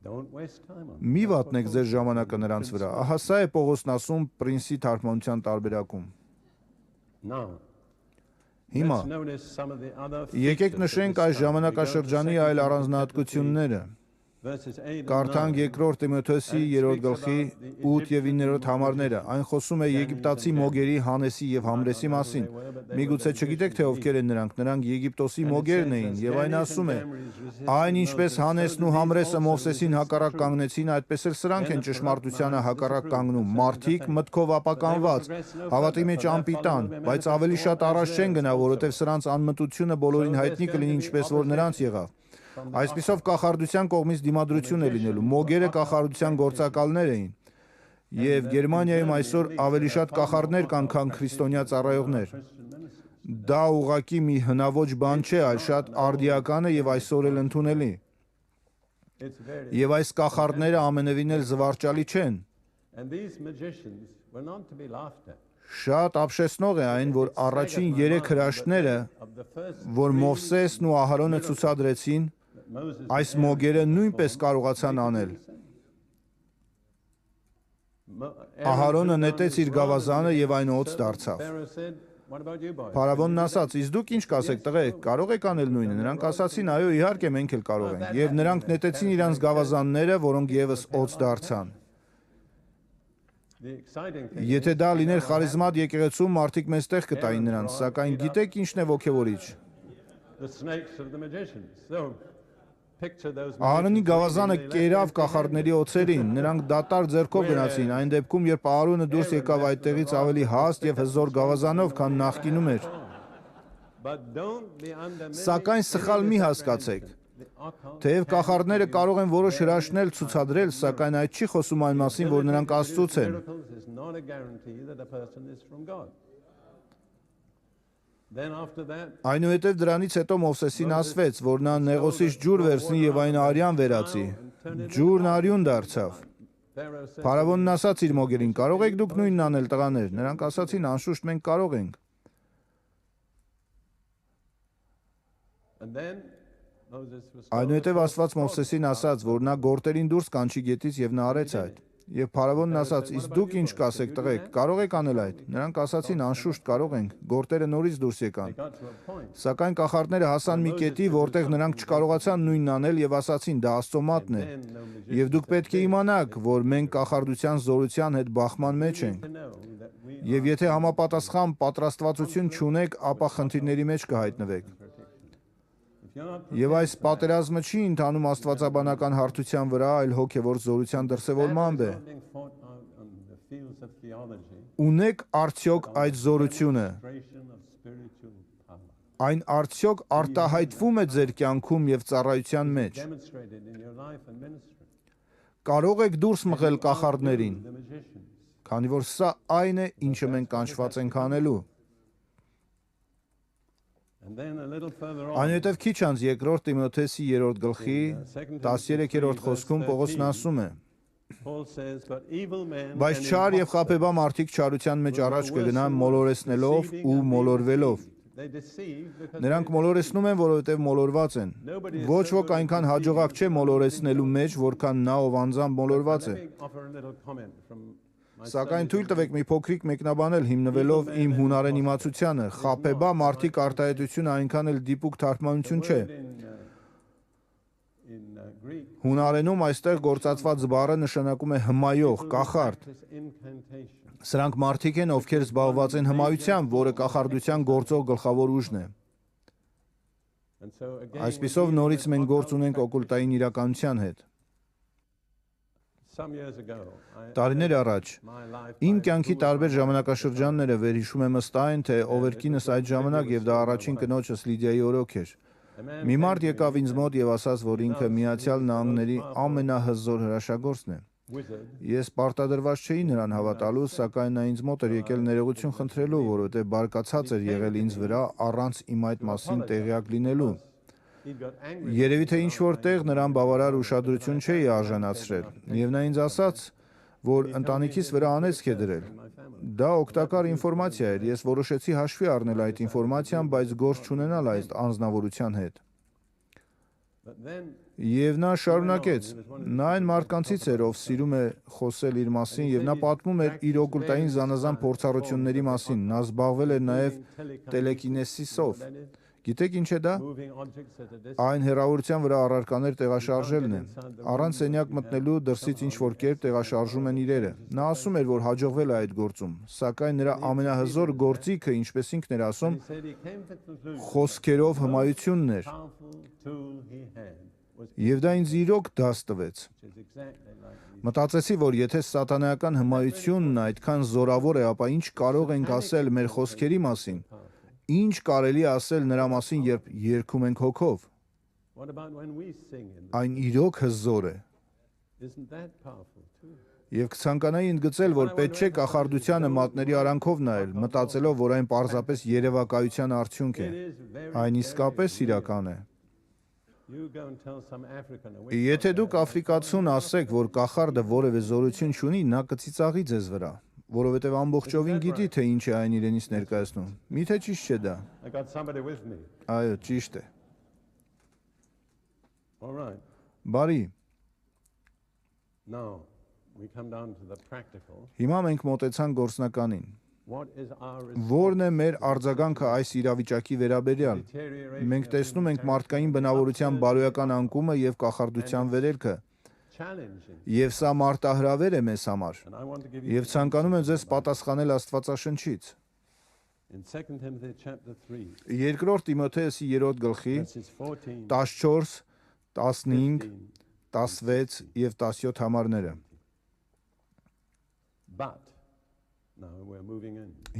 Don't waste time on it. Մի վատնեք ձեր ժամանակը նրանց վրա։ Ահա սա է Պողոսն ասում Պրինսի թարգմանության տարբերակում։ Now, Հիմա let's notice some of the other եկեք features of նշենք this այս time. We go to ժամանակաշրջանի 2 այլ Timothy առանձնահատկությունները։ verses 8 and Կարդանք 9. երկրորդ Տիմոթեոսի 3 գլխի 8 եւ 9-րդ համարները։ Այն խոսում է եգիպտացի մոգերի Հանեսի եւ Համրեսի մասին։ Միգուցե չգիտեք թե ովքեր են նրանք։ Նրանք Եգիպտոսի մոգերն էին եւ այն ասում է. այն ինչպես Հանեսն ու Համրեսը Մովսեսին հակառակ կանգնեցին, այդպես էլ սրանք են ճշմարտությանը հակառակ կանգնում։ Մարդիկ մտքով ապականված, հավատի մեջ անպիտան, բայց ավելի շատ առաջ չեն գնա, որովհետեւ սրանց անմտությունը բոլորին հայտնի կլինի, ինչպես որ նրանց եղավ։ Այսպիսով կախարդության կողմից դիմադրություն է լինելու։ Մոգերը կախարդության գործակալներ էին։ Եվ Գերմանիայում այսօր ավելի շատ կախարդներ կան, քան քրիստոնյա ծառայողներ։ Դա ուղղակի մի հնաոճ բան չէ, այլ շատ արդիական է եւ այսօր էլ ընդունելի։ It's very Եվ այս կախարդները ամենևին էլ զվարճալի չեն։ and these magicians were not to be laughed at. Շատ ապշեցնող է այն, որ առաջին 3 հրաշքները, Of the first որ Մովսեսն ու Ահարոնը ցուցադրեցին, Moses այս մոգերը նույնպես կարողացան անել։ Ահարոնը նետեց իր գավազանը եւ այն օծ դարձավ։ Pharaoh said, "What about you boys?" Փարավոնն ասաց. «Իսկ դուք ինչ կասեք, տղեկ, կարող եք անել նույնը»։ Նրանք ասացին. «Այո, իհարկե, մենք էլ կարող ենք»։ Եվ նրանք նետեցին իրանց գավազանները, որոնք եւս օծ դարձան։ The exciting thing Եթե դա լիներ խարիզմատ եկեղեցում, մարդիկ մեծ տեղ կտային նրանց, սակայն գիտեք ինչն է ոգևորիչ։ the snakes of the magicians. So picture those Ահարոնի գավազանը magicians կերավ կախարդների օծերին, նրանք դատար ձեռքով գնացին, այն դեպքում, երբ Ահարոնը դուրս եկավ այդտեղից ավելի հաստ եւ հզոր գավազանով, քան նախկինում էր։ But don't be under many Սակայն սխալ մի հասկացեք։ Թեև կախարդները կարող են որոշ հրաշքներ ցուցադրել, սակայն այդ չի խոսում այն մասին, որ նրանք Աստծուց են։ Այնուհետև դրանից հետո Մովսեսին ասվեց, որ նա նեղոսից ջուր վերցնի եւ այն արյան վերածի։ Ջուրն արյուն դարձավ։ Փարավոնն ասաց իր մոգերին. «Կարող եք դուք նույնն անել, տղաներ»։ Նրանք ասացին. «Անշուշտ մենք կարող ենք»։ Այնուհետև Աստված Մովսեսին ասաց, որ նա գորտերին դուրս կանչի գետից եւ նա արեց այդ։ Եվ փարավոնն ասաց. «Իսկ դուք ինչ կասեք, տղեկ, կարող եք անել այդ»։ Նրանք ասացին. «Անշուշտ կարող ենք»։ Գորտերը նորից դուրս եկան։ Սակայն կախարդները հասան մի կետի, որտեղ նրանք չկարողացան նույնն անել եւ ասացին. «Դա Աստծո մատն է»։ Եվ դուք պետք է իմանաք, որ մենք կախարդության զորության հետ բախման մեջ ենք։ Եվ եթե համապատասխան պատրաստվածություն չունեք, ապա խնդիրների մեջ կհայտնվեք։ Եվ այս պատերազմը չի ընթանում աստվածաբանական հարթության վրա, այլ հոգևոր զորության դրսևորմամբ է։ Ունեք արդյոք այդ զորությունը։ Այն արդյոք արտահայտվում է ձեր կյանքում եւ ծառայության մեջ։ Կարող եք դուրս մղել կախարդներին, քանի որ սա այն է, ինչը մենք կանչված ենք անելու։ Այնուհետև քիչ անց երկրորդ Տիմոթեոսի 3-րդ գլխի 13-րդ խոսքում Պողոսն ասում է. Բայց չար եւ խաբեբա մարդիկ չարության մեջ առաջ կգնան մոլորեսնելով ու մոլորվելով։ Նրանք մոլորեսնում են, որովհետև մոլորված են։ Ոչ ոք այնքան հաջողակ չէ մոլորեսնելու մեջ, որքան նա, ով անձամբ մոլորված է։ Սակայն թույլ տվեք մի փոքրիկ մեկնաբանել հիմնվելով իմ հունարեն իմացությանը։ Խաբեբա մարդիկ արտահայտությունը այնքան էլ դիպուկ թարգմանություն չէ։ Հունարենում այստեղ գործածված բառը նշանակում է հմայող, կախարդ։ Սրանք մարդիկ են, ովքեր զբաղված են հմայությամբ, որը կախարդության գործող գլխավոր ուժն է։ Այսպիսով նորից մենք գործ ունենք օկուլտային իրականության հետ։ Տարիներ առաջ իմ կյանքի տարբեր ժամանակաշրջանները վերհիշում եմ ըստ այն, թե ով էր կինս այդ ժամանակ եւ դա առաջին կնոջս Լիդիայի օրոք էր։ Մի մարդ եկավ ինձ մոտ եւ ասաց, որ ինքը Միացյալ Նահանգների ամենահզոր հրաշագործն է։ Ես պարտադրված չէի նրան հավատալու, սակայն նա ինձ մոտ էր եկել ներողություն խնդրելու, որովհետեւ բարկացած էր եղել ինձ վրա առանց իմ այդ մասին տեղյակ լինելու։ Երևի թե ինչ-որ տեղ նրան բավարար ուշադրություն չէի արժանացրել, եւ նա ինձ ասաց, որ ընտանիքիս վրա անեծք է դրել։ Դա օգտակար ինֆորմացիա էր, ես որոշեցի հաշվի առնել այդ ինֆորմացիան, բայց գործ չունենալ այդ անձնավորության հետ։ Եվ նա շարունակեց. նա այն մարդկանցից էր, ով սիրում է խոսել իր մասին, եւ նա պատմում էր իր օկուլտային զանազան փորձառությունների մասին։ Նա զբաղվել էր նաեւ տելեկինեսիսով։ Գիտեք ինչ է դա։ Այն հեռավորության վրա առարկաներ տեղաշարժելն է։ Առանց սենյակ մտնելու դրսից ինչ-որ կերպ տեղաշարժում են իրերը։ Նա ասում էր, որ հաջողվել է այդ գործում, սակայն նրա ամենահզոր գործիքը, ինչպես ինքն էր ասում, խոսքերով հմայությունն էր։ Եվ դա ինձ իրոք դաս տվեց։ Մտածեցի, որ եթե սատանայական հմայությունն այդքան զորավոր է, ապա ինչ կարող ենք ասել մեր խոսքերի մասին։ Ինչ կարելի է ասել նրա մասին, երբ երգում ենք հոգով։ Այն իրոք հզոր է։ Եվ կցանկանայի ընդգծել, որ պետք չէ կախարդությանը մատների արանքով նայել, մտածելով, որ այն պարզապես երևակայության արդյունք է։ Այն իսկապես իրական է։ Եթե դուք աֆրիկացուն ասեք, որ կախարդը որևէ զորություն չունի, նա կծիծաղի ձեզ վրա, որովհետև ամբողջովին գիտի, թե ինչ է այն իրենից ներկայացնում։ Միթե ճիշտ չէ դա։ Այո, ճիշտ է։ Բարի։ Հիմա մենք մոտեցանք գործնականին։ Որն է մեր արձագանքը այս իրավիճակի վերաբերյալ։ Մենք տեսնում ենք մարդկային բնավորության բարոյական անկումը եւ կախարդության վերելքը։ Եվ սա մարտահրավեր է մեզ համար։ Եվ ցանկանում եմ ձեզ պատասխանել Աստվածաշնչից։ Երկրորդ Տիմոթեոսի 3-րդ գլխի 14, 15, 16 եւ 17 համարները։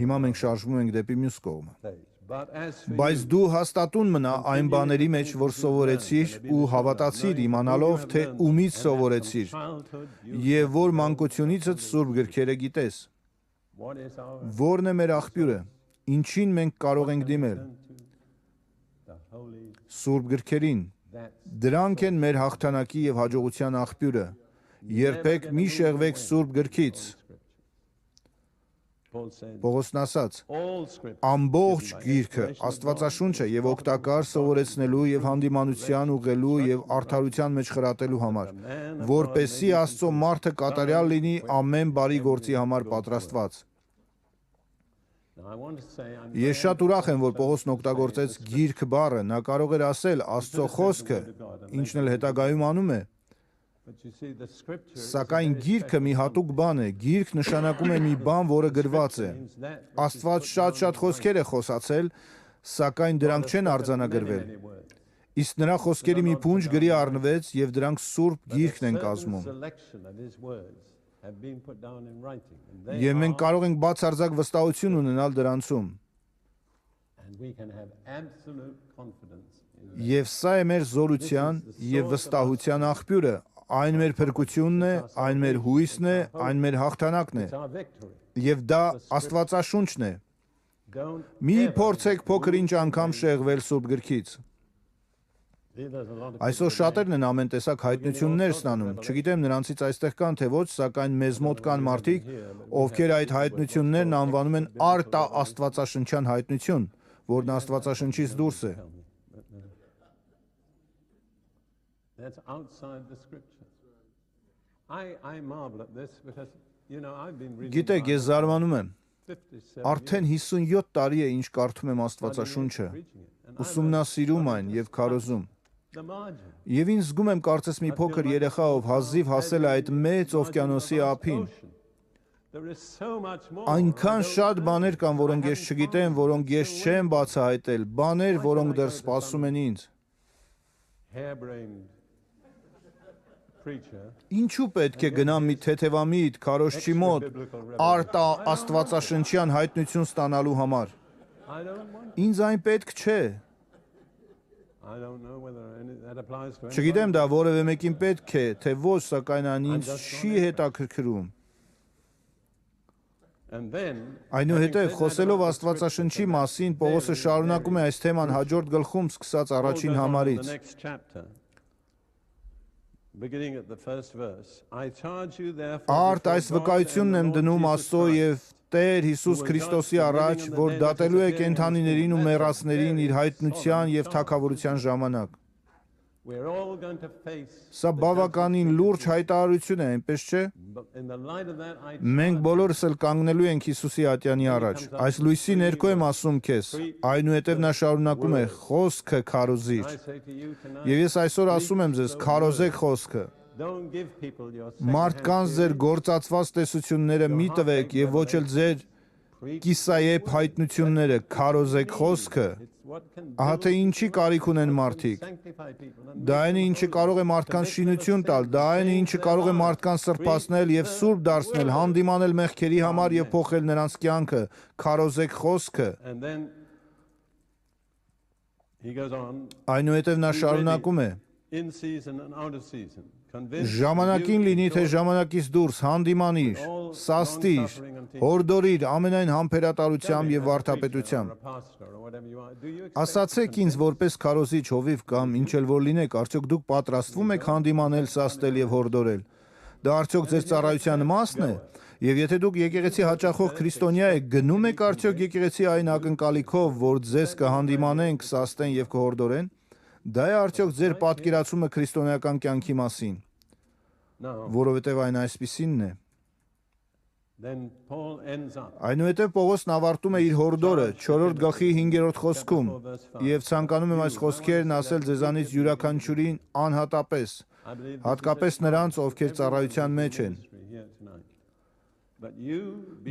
Հիմա մենք շարժվում ենք դեպի մյուս կողմը։ Բայց դու հաստատուն մնա այն բաների մեջ, որ սովորեցիր ու հավատացիր, իմանալով, թե ումից սովորեցիր, եւ որ մանկությունիցդ Սուրբ գրքերը գիտես։ Որն է մեր աղբյուրը, ինչին մենք կարող ենք դիմել։ Սուրբ գրքերին։ Դրանք են մեր հաղթանակի եւ հաջողության աղբյուրը։ Երբեք մի շեղվեք Սուրբ գրքից։ Պողոսն ասաց. ամբողջ գիրքը Աստվածաշունչ է եւ օգտակար սովորեցնելու եւ հանդիմանության ուղղելու եւ արդարության մեջ խրատելու համար, որպեսզի Աստծո մարդը կատարյալ լինի ամեն բարի գործի համար պատրաստված։ Ես շատ ուրախ եմ, որ Պողոսն օգտագործեց գիրք բառը, նա կարող էր ասել Աստծո խոսքը, ինչն էլ հետագայում անում է։ Սակայն գիրքը մի հատուկ բան է, գիրք նշանակում է մի բան, որը գրված է։ Աստված շատ խոսքեր է խոսացել, սակայն դրանք չեն արձանագրվել։ Իսկ նրա խոսքերի մի փունջ գրի առնվեց եւ դրանք Սուրբ գիրքն են կազմում։ Եվ մենք կարող ենք բացարձակ վստահություն ունենալ դրանցում։ Եվ սա է մեր զորության եւ վստահության աղբյուրը։ Այն մեր փրկությունն է, այն մեր հույսն է, այն մեր հաղթանակն է։ Եվ դա Աստվածաշունչն է։ Մի փորձեք փոքր-ինչ անգամ շեղվել Սուրբ գրքից։ Այսօր շատերն են ամեն տեսակ հայտնություններ ստանում։ Չգիտեմ նրանցից այստեղ կան թե ոչ, սակայն մեզ մոտ կան մարդիկ, ովքեր այդ հայտնություններն անվանում են արտաաստվածաշնչյան հայտնություն, որն Աստվածաշնչից դուրս է։ That's outside the scripture. I marvel at this because, you know, I've been reading. Գիտեք, ես զարմանում եմ։ Արդեն 57 տարի է ինչ կարդում եմ Աստվածաշունչը, ուսումնասիրում այն եւ քարոզում։ Եվ ինձ զգում եմ կարծես մի փոքր երեխա, ով հազիվ հասել է այդ մեծ օվկիանոսի ափին։ Այնքան շատ բաներ կան, որոնք ես չգիտեմ, որոնք ես չեմ բացահայտել, բաներ, որոնք դեռ սպասում են ինձ։ Ինչու պետք է գնամ մի թեթևամիտ քարոզչի մոտ արտա աստվածաշնչյան հայտնություն ստանալու համար։ Ինձ այն պետք չէ։ Չգիտեմ դա որևէ մեկին պետք է, թե ոչ, սակայն այն ինձ չի հետաքրքրում։ Այնուհետև խոսելով Աստվածաշնչի մասին, Պողոսը շարունակում է այս թեման հաջորդ գլխում սկսած առաջին համարից։ Արդ այս վկայությունն եմ դնում Աստծո եւ Տեր Հիսուս Քրիստոսի առաջ, որ դատելու է կենդանիներին ու մեռածներին իր հայտնության եւ թագավորության ժամանակ։ Սա բավականին լուրջ հայտարարություն է, այնպես չէ։ Մենք բոլորս էլ կանգնելու ենք Հիսուսի ատյանի առաջ։ Այս լույսի ներքո եմ ասում քեզ, այնուհետև նա շարունակում է. խոսքը քարոզիր։ Եվ ես այսօր ասում եմ ձեզ, քարոզեք խոսքը։ Մարդկանց ձեր գործածված տեսությունները մի տվեք եւ ոչ էլ ձեր կիսայեպ հայտնությունները, քարոզեք խոսքը։ Ահա թե ինչի կարիք ունեն մարդիկ։ Դա այն է, ինչը կարող է մարդկանց շինություն տալ, դա այն է, ինչը կարող է մարդկանց սրբացնել եւ սուրբ դարձնել, հանդիմանել մեղքերի համար եւ փոխել նրանց կյանքը։ Քարոզեք խոսքը։ Այնուհետև նա շարունակում է. Ժամանակին լինի, թե ժամանակից դուրս, հանդիմանիր, սաստիր, հորդորիր ամենայն համբերատարությամբ եւ վարդապետությամբ։ Ասացեք ինձ որպես քարոզիչ, հովիվ կամ ինչ էլ որ լինեք, արդյոք դուք պատրաստվում եք հանդիմանել, սաստել եւ հորդորել։ Դա արդյոք ձեր ծառայության իմաստն է։ Եվ եթե դուք եկեղեցի հաճախող քրիստոնյա եք, գնում եք արդյոք եկեղեցի այն ակնկալիքով, որ ձեզ կհանդիմանեն, կսաստեն եւ կհորդորեն։ Դա է արդյոք ձեր պատկերացումը քրիստոնեական կյանքի մասին, որովհետև այն այսպիսինն է։ Այնուհետև Պողոսն ավարտում է իր հորդորը 4-րդ գլխի 5-րդ խոսքում եւ ցանկանում եմ այս խոսքերն ասել ձեզանից յուրաքանչյուրին անհատապես, հատկապես նրանց, ովքեր ծառայության մեջ են։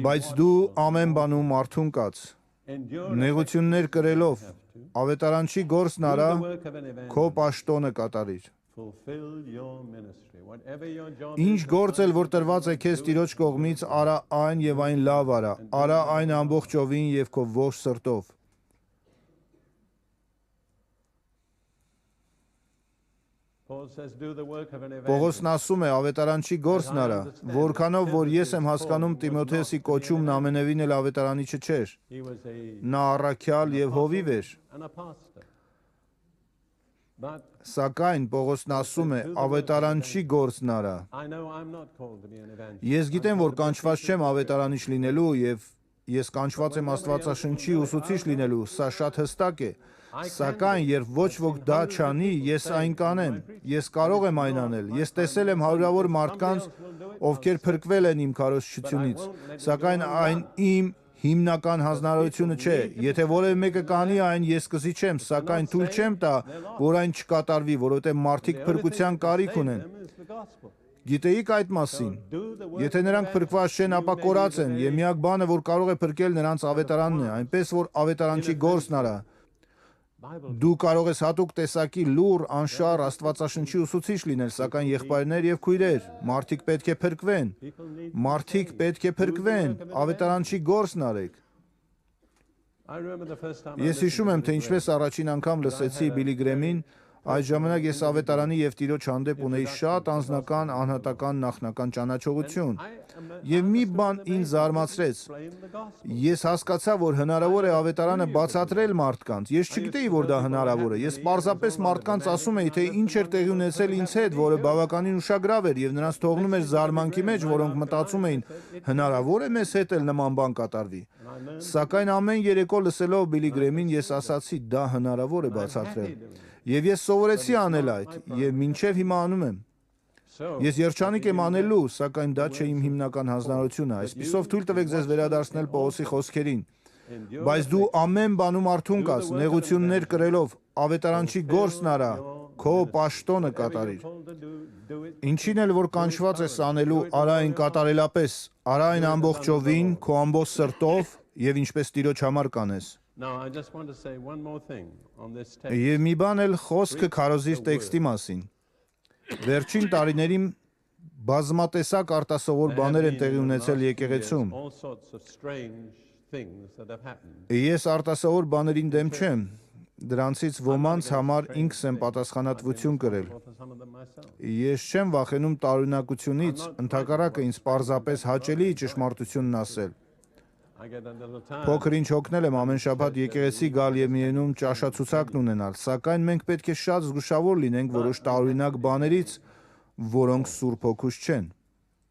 Բայց դու ամեն բանում արթուն կաց, նեղություններ կրելով, ավետարանչի գործն արա, քո պաշտոնը կատարիր։ Ինչ գործ էլ որ տրված է քեզ Տիրոջ կողմից, արա այն եւ այն լավ արա, արա այն ամբողջովին եւ քո ողջ սրտով։ Paul says, do the work of an Պողոսն evangelist. ասում է ավետարանչի գործն արա, որքանով որ ես եմ հասկանում Տիմոթեոսի կոչումն ամենևին էլ ավետարանիչը չէր, He was նա առաքյալ եւ հովիվ էր, an apostle. But սակայն Պողոսն ասում է ավետարանչի գործն արա։ I know I'm not called to be an evangelist. Ես գիտեմ, որ կանչված չեմ ավետարանիչ լինելու եւ ես կանչված եմ Աստվածաշնչի ուսուցիչ լինելու, սա շատ հստակ է։ Սակայն երբ ոչ ոք դա չանի, ես այն կանեմ, ես կարող եմ այն անել։ Ես տեսել եմ հարյուրավոր մարդկանց, ովքեր փրկվել են իմ քարոզչությունից, սակայն այն իմ հիմնական հանձնարարությունը չէ։ Եթե որևէ մեկը կանի այն, ես կզի չեմ, սակայն թույլ չեմ տա, որ այն չկատարվի, որովհետև մարդիկ փրկության կարիք ունեն։ Them is the gospel. Գիտեիք այդ մասին։ Do the work Եթե նրանք փրկված չեն, ապա կորած են, եւ միակ բանը, որ կարող է փրկել նրանց ավետարանն է, այնպես որ ավետարանչի գործն արա։ Bible. Դու կարող ես հատուկ տեսակի լուր, անշար Աստվածաշնչի ուսուցիչ լինել, սակայն եղբայրներ եւ քույրեր, մարդիկ պետք է փրկվեն։ People need. Մարդիկ պետք է փրկվեն, ավետարանչի գործն արեք։ I remember the first time. Ես հիշում եմ, թե ինչպես առաջին անգամ լսեցի Բիլի Գրեմին, այդ ժամանակ ես ավետարանի եւ Տիրոջ հանդեպ ունեի շատ անձնական, անհատական, նախնական ճանաչողություն։ Եվ մի բան ինձ զարմացրեց։ Ես հասկացա, որ հնարավոր է ավետարանը բացատրել մարդկանց։ Ես չգիտեի, որ դա հնարավոր է։ Ես պարզապես մարդկանց ասում էի, թե ինչ էր տեղի ունեցել ինձ հետ, որը բավականին ուշագրավ էր եւ նրանց թողնում էր զարմանքի մեջ, որոնք մտածում էին, հնարավոր է մեզ հետ էլ նման բան կատարվի։ Սակայն ամեն երեկո լսելով Բիլի Գրեմին, ես ասացի, դա հնարավոր է բացատրել։ Եվ ես սովորեցի անել այդ, եւ մինչեւ հիմա անում եմ։ Ես երջանիկ եմ անելու, սակայն դա չէ իմ հիմնական հանձնարարությունը։ Այսպիսով թույլ տվեք ձեզ վերադարձնել Պողոսի խոսքերին։ Բայց դու ամեն բանում արթուն կաս, նեղություններ կրելով, ավետարանչի գործն արա, քո պաշտոնը կատարիր։ Ինչին էլ որ կանչված ես անելու, արա այն կատարելապես, արա այն ամբողջովին, քո ամբողջ սրտով եւ ինչպես Տիրոջ համար կանես։ Now I just want to say one more thing on this text. Եվ մի բան էլ խոսքը քարոզիր տեքստի մասին։ Վերջին տարիներին բազմատեսակ արտասովոր բաներ են տեղի ունեցել եկեղեցում։ All sorts of strange things that have happened. Ես արտասովոր բաներին դեմ չեմ։ Դրանցից ոմանց համար ինքս եմ պատասխանատվություն կրել։ For some of them myself. Ես չեմ վախենում տարօրինակությունից, ընդհակառակը ինձ պարզապես հաճելի է ճշմարտությունն ասել։ I get a little tired. Փոքր ինչ հոգնել եմ ամեն շաբաթ եկեղեցի գալ եւ միենում ճաշացուցակն ունենալ, սակայն մենք պետք է շատ զգուշավոր լինենք որոշ տարօրինակ բաներից, որոնք Սուրբ Հոգուց չեն։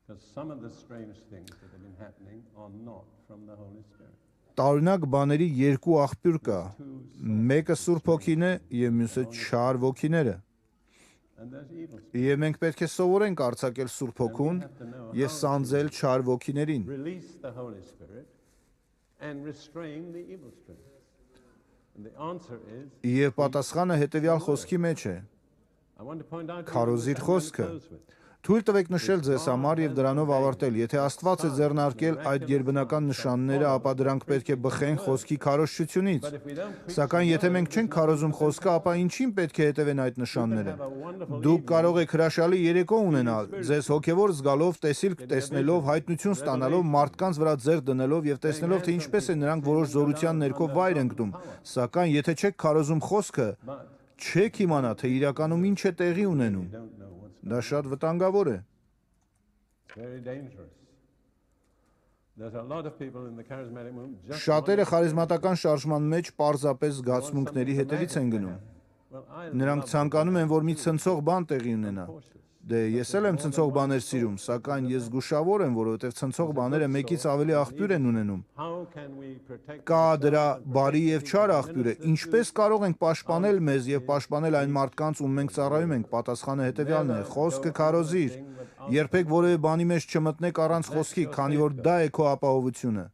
Because some of the strange things that have been happening are not from the Holy Spirit. Տարօրինակ բաների երկու աղբյուր կա։ Մեկը Սուրբ Հոգին է եւ մյուսը չար ոգիները։ And there's evil. Եվ մենք պետք է սովորենք արձակել Սուրբ Հոգուն եւ սանձել չար ոգիներին։ Release the Holy Spirit and restrain the evil spirit. And the answer is, Եվ պատասխանը հետեւյալ խոսքի մեջ է. I want to point out to you Քարոզիր what I'm going to խոսքը։ close with. Թույլ տվեք նշել ձեզ համար եւ դրանով ավարտել։ Եթե Աստված է ձեռնարկել այդ գերբնական նշանները, ապա դրանք պետք է բխեն խոսքի քարոզչությունից։ But if we don't preach Սակայն եթե մենք չենք քարոզում խոսքը, ապա ինչին պետք է հետևեն այդ նշանները։ have a wonderful Դուք կարող եք հրաշալի երեկո ունենալ, ձեզ հոգևոր զգալով, տեսիլք տեսնելով, հայտնություն ստանալով, մարդկանց վրա ձեռ դնելով եւ տեսնելով, թե ինչպես է նրանք որոշ զորության ներքո վայր ընկնում։ Սակայն եթե չեք քարոզում խոսքը, չեք իմանա, թե իրականում ինչ է տեղի ունենում։ don't know what's Դա շատ վտանգավոր է։ very dangerous. There's a lot of people in the charismatic movement just Շատերը խարիզմատական շարժման մեջ պարզապես զգացմունքների հետևից են գնում։ well, I Նրանք ցանկանում են, որ մի ցնցող բան տեղի ունենա։ Դե ես էլ եմ ցնցող բաներ սիրում, սակայն ես զգուշավոր եմ, որովհետև ցնցող բաները մեկից ավելի աղբյուր են ունենում։ how can we protect Կա դրա բարի եւ չար աղբյուրը։ Ինչպես կարող ենք պաշտպանել մեզ եւ պաշտպանել այն մարդկանց, ում մենք ծառայում ենք, պատասխանը հետեւյալն է. խոսքը քարոզիր։ Երբեք որևէ բանի մեջ չմտնեք առանց խոսքի, քանի որ դա է քո ապահովությունը։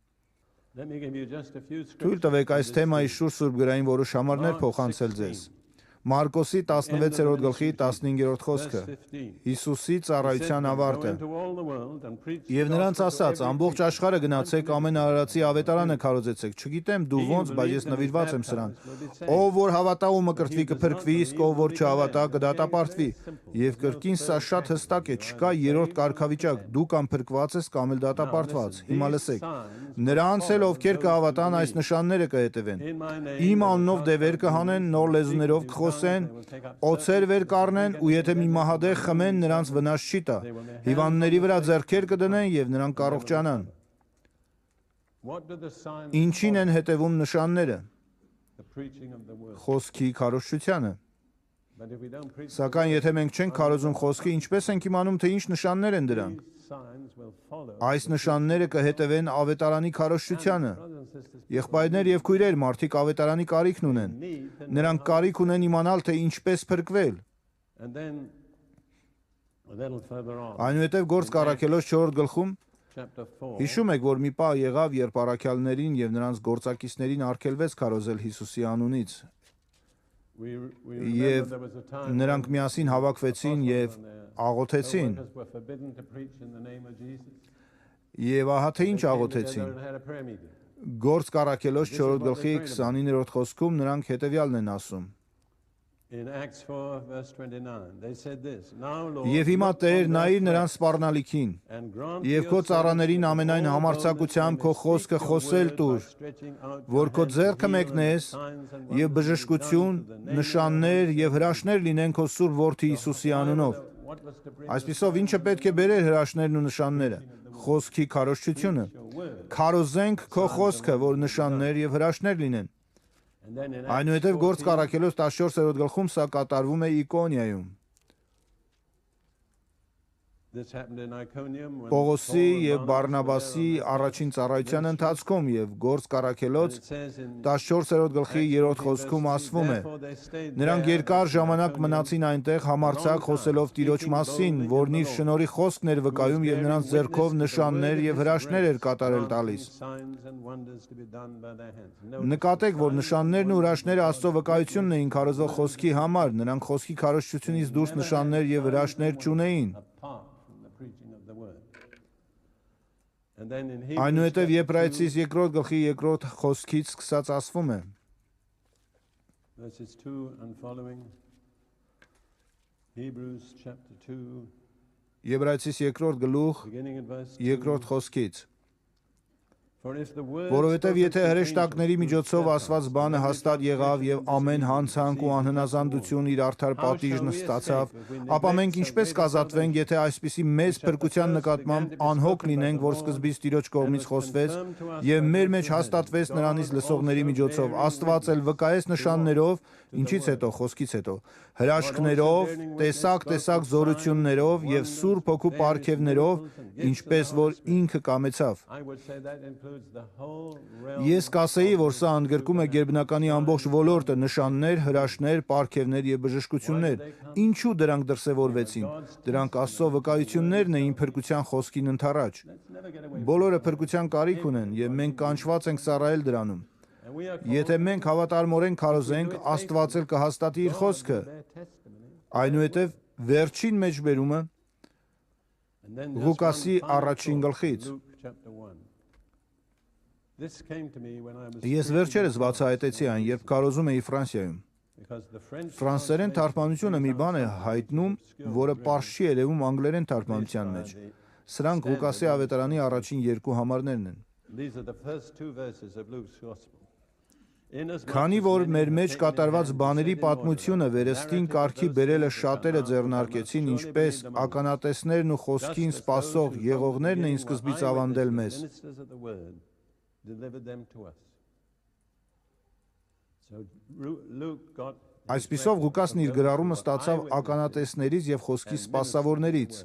Let me give you just a few Թույլ scriptures. տվեք այս թեմայի շուրջ Սուրբ գրային որոշ համարներ փոխանցել ձեզ։ Մարկոսի 16-րդ գլխի 15-րդ խոսքը։ Հիսուսի ծառայության ավարտը։ Եվ նրանց ասաց. ամբողջ աշխարհը գնացեք, ամեն արարածի ավետարանը քարոզեցեք։ Չգիտեմ դու ոնց, բայց ես նվիրված եմ սրան։ Ով որ հավատա ու մկրտվի կփրկվի, իսկ ով որ չհավատա կդատապարտվի։ Եվ կրկին սա շատ հստակ է, չկա երրորդ կարգավիճակ, դու կամ փրկված ես կամ էլ դատապարտված։ Հիմա լսեք։ Նրանց էլ ովքեր կհավատան այս նշանները կհետևեն։ Իմ անունով դևեր կհանեն, նոր լեզուներով կխոսեն խոսեն, օձեր վեր կառնեն ու եթե մի մահադեղ խմեն, նրանց վնաս չի տա։ Հիվանդների վրա ձեռքեր կդնեն եւ նրանք կառողջանան։ Ինչին են հետևում նշանները։ Խոսքի քարոզչությանը։ Սակայն եթե մենք չենք քարոզում խոսքը, ինչպես ենք իմանում, թե ինչ նշաններ են դրանք։ Այս նշանները կհետևեն ավետարանի քարոզչությանը։ Եղբայրներ եւ քույրեր, մարդիկ ավետարանի կարիքն ունեն։ Նրանք կարիք ունեն իմանալ, թե ինչպես փրկվել։ Այնուհետև Գործք առաքելոց 4-րդ գլխում հիշում եք, որ մի պահ եղավ, երբ առաքյալներին եւ նրանց գործակիցներին արգելվեց քարոզել Հիսուսի անունից։ Եվ նրանք միասին հավաքվեցին եւ աղոթեցին։ Եվ ահա թե ինչ աղոթեցին։ Գործք առաքելոց 4-րդ գլխի 29-րդ խոսքում նրանք հետեւյալն են ասում. Եվ հիմա Տեր, նայիր նրանց սպառնալիքին, եւ քո ծառաներին ամենայն համարձակությամբ քո խոսքը խոսել տուր, որ քո ձեռքը մեկնես եւ բժշկություն, նշաններ եւ հրաշքներ լինեն քո սուրբ որդի Հիսուսի անունով։ Այսպիսով ինչը պետք է բերեր հրաշքներն ու նշանները։ Խոսքի քարոզչությունը։ Քարոզենք քո խոսքը, որ նշաններ եւ հրաշքներ լինեն։ Այնուհետև Գործք առաքելոց 14-րդ գլխում սա կատարվում է Իկոնիայում։ Պողոսի եւ Բարնաբասի առաջին ծառայության ընթացքում եւ Գործք առաքելոց 14-րդ գլխի 3-րդ խոսքում ասվում է. Նրանք երկար ժամանակ մնացին այնտեղ համարձակ խոսելով Տիրոջ մասին, որն իր շնորհի խոսքն էր վկայում եւ նրանց ձեռքով նշաններ եւ հրաշքներ էր կատարել տալիս։ Նկատեք, որ նշաններն ու հրաշքները Աստծո վկայությունն էին քարոզող խոսքի համար, նրանք խոսքի քարոզչությունից դուրս նշաններ եւ հրաշքներ չունեին։ Այնուհետև Եբրայեցիս 2-րդ գլխի 2-րդ խոսքից սկսած ասվում է. Եբրայեցիս 2-րդ գլուխ 2-րդ խոսքից. Որովհետև եթե հրեշտակների միջոցով ասված բանը հաստատ եղավ եւ ամեն հանցանք ու անհնազանդություն իր արդար պատիժն ստացավ, ապա մենք ինչպես կազատվենք, եթե այսպիսի մեծ փրկության նկատմամբ անհոգ լինենք, որ սկզբից Տիրոջ կողմից խոսվեց եւ մեր մեջ հաստատվեց նրանից լսողների միջոցով, Աստված էլ վկայեց նշաններով, ինչից հետո, խոսքից հետո, հրաշքներով, տեսակ զորություններով եւ Սուրբ Հոգու պարգևներով, ինչպես որ ինքը կամեցավ։ Ես կասեի, որ սա ընդգրկում է գերբնականի ամբողջ ոլորտը՝ նշաններ, հրաշքներ, պարգևներ եւ բժշկություններ։ Ինչու դրանք դրսևորվեցին։ Դրանք Աստծո վկայություններն էին փրկության խոսքին ընդառաջ։ Բոլորը փրկության կարիք ունեն եւ մենք կանչված ենք ծառայել դրանում։ Եթե մենք հավատարմորեն քարոզենք, Աստված էլ կհաստատի իր խոսքը։ Այնուհետև վերջին մեջբերումը Ղուկասի առաջին գլխից։ Ես վերջերս բացահայտեցի այն, երբ քարոզում էի Ֆրանսիայում։ Ֆրանսերեն թարգմանությունը մի բան է հայտնում, որը պարզ չի երևում անգլերեն թարգմանության մեջ։ Սրանք Ղուկասի ավետարանի առաջին երկու համարներն են։ Քանի որ մեր մեջ կատարված բաների պատմությունը վերստին կարգի բերելը շատերը ձեռնարկեցին, ինչպես ականատեսներն ու խոսքին սպասող եղողներն էին սկզբից ավանդել մեզ։ Այսպիսով Ղուկասն իր գրառումը ստացավ ականատեսներից եւ խոսքի սպասավորներից։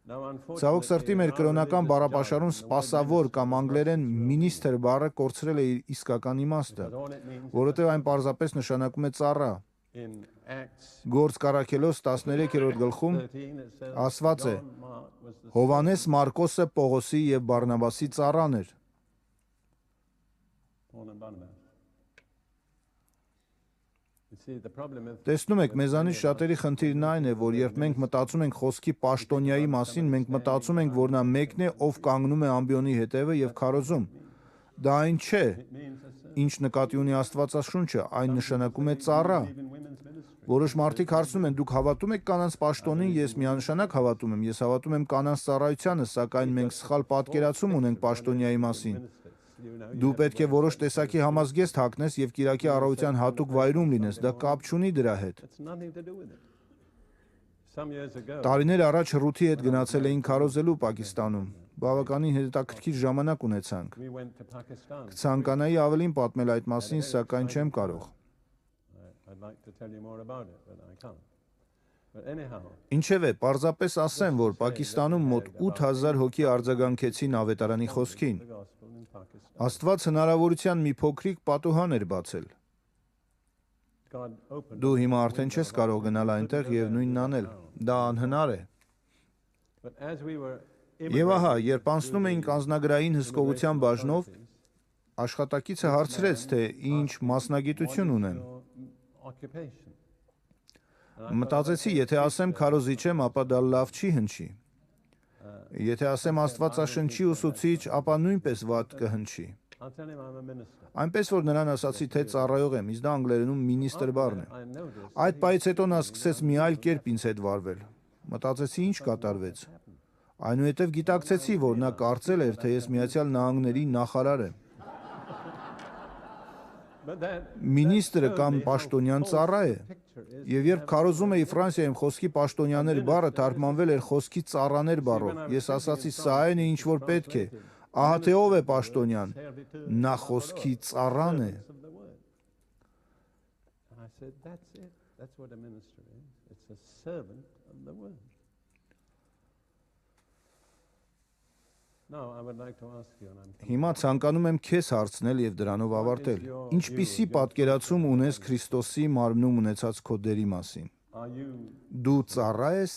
Ցավոք սրտի մեր կրոնական բառապաշարում սպասավոր կամ անգլերեն մինիսթր բառը կորցրել է իր իսկական իմաստը, որովհետև այն պարզապես նշանակում է ծառա։ Գործք առաքելոց 13-րդ գլխում ասված է. Հովանես Մարկոսը Պողոսի եւ Բարնաբասի ծառան էր։ Տեսնում եք, մեզանից շատերի խնդիրն այն է, որ երբ մենք մտածում ենք խոսքի պաշտոնյայի մասին, մենք մտածում ենք, որ նա մեկն է, ով կանգնում է ամբիոնի հետևը եւ քարոզում։ Դա այն չէ, ինչ նկատի ունի Աստվածաշունչը, այն նշանակում է ծառա։ Որոշ մարդիկ հարցնում են, դուք հավատում եք կանանց պաշտոնին, ես միանշանակ հավատում եմ, ես հավատում եմ կանանց ծառայությանը, սակայն մենք սխալ պատկերացում ունենք պաշտոնյայի մասին։ Դու պետք է որոշ տեսակի համազգեստ հագնես եւ կիրակի առավոտյան հատուկ վայրում լինես, դա կապ չունի դրա հետ։ It's nothing to do with it. Some years ago, Տարիներ առաջ Ռութի հետ գնացել էինք քարոզելու Պակիստանում։ Բավականին հետաքրքիր ժամանակ ունեցանք։ we went to Pakistan. Ցանկանայի ավելին պատմել այդ մասին, սակայն չեմ կարող։ I'd like to tell you more about it, but I can't. But anyhow, Ինչևէ, պարզապես ասեմ, որ Պակիստանում մոտ 8000 հոգի արձագանքեցին ավետարանի խոսքին։ the gospel in Pakistan, Աստված հնարավորության մի փոքրիկ պատուհան էր բացել։ God opened. Դու հիմա արդեն չես կարող գնալ այնտեղ եւ նույնն անել։ Դա անհնար է։ But as we were Եվ ահա, երբ անցնում էինք անձնագրային հսկողության բաժնով, աշխատակիցը հարցրեց, թե ինչ մասնագիտություն ունեմ։ occupation. Մտածեցի, եթե ասեմ քարոզիչ եմ, ապա դա լավ չի հնչի։ Եթե ասեմ Աստվածաշնչի ուսուցիչ, ապա նույնպես վատ կհնչի։ I'll tell him I'm a minister. Այնպես որ նրան ասացի, թե ծառայող եմ, իսկ դա անգլերենում մինիստր բառն է։ I noticed Այդ պայից հետո նա սկսեց մի այլ կերպ ինձ հետ վարվել։ Մտածեցի, ինչ կատարվեց։ Այնուհետև գիտակցեցի, որ նա կարծել էր, թե ես Միացյալ Նահանգների նախարար եմ։ but that Մինիստրը կամ պաշտոնյան ծառա է։ picture is Եվ երբ քարոզում էի Ֆրանսիայում խոսքի պաշտոնյաներ բառը թարգմանվել էր խոսքի ծառաներ բառով, ես ասացի, սա այն է, ինչ որ պետք է։ Ահա թե ով է պաշտոնյան։ Նա խոսքի ծառան է։ of the word. And I said, that's it. That's what a minister is. It's a servant of the word. Now, I would like to ask you, and I'm Հիմա ցանկանում եմ քեզ հարցնել եւ դրանով ավարտել։ Ինչպիսի պատկերացում ունես Քրիստոսի մարմնում ունեցած քո դերի մասին։ are you Դու ծառա ես,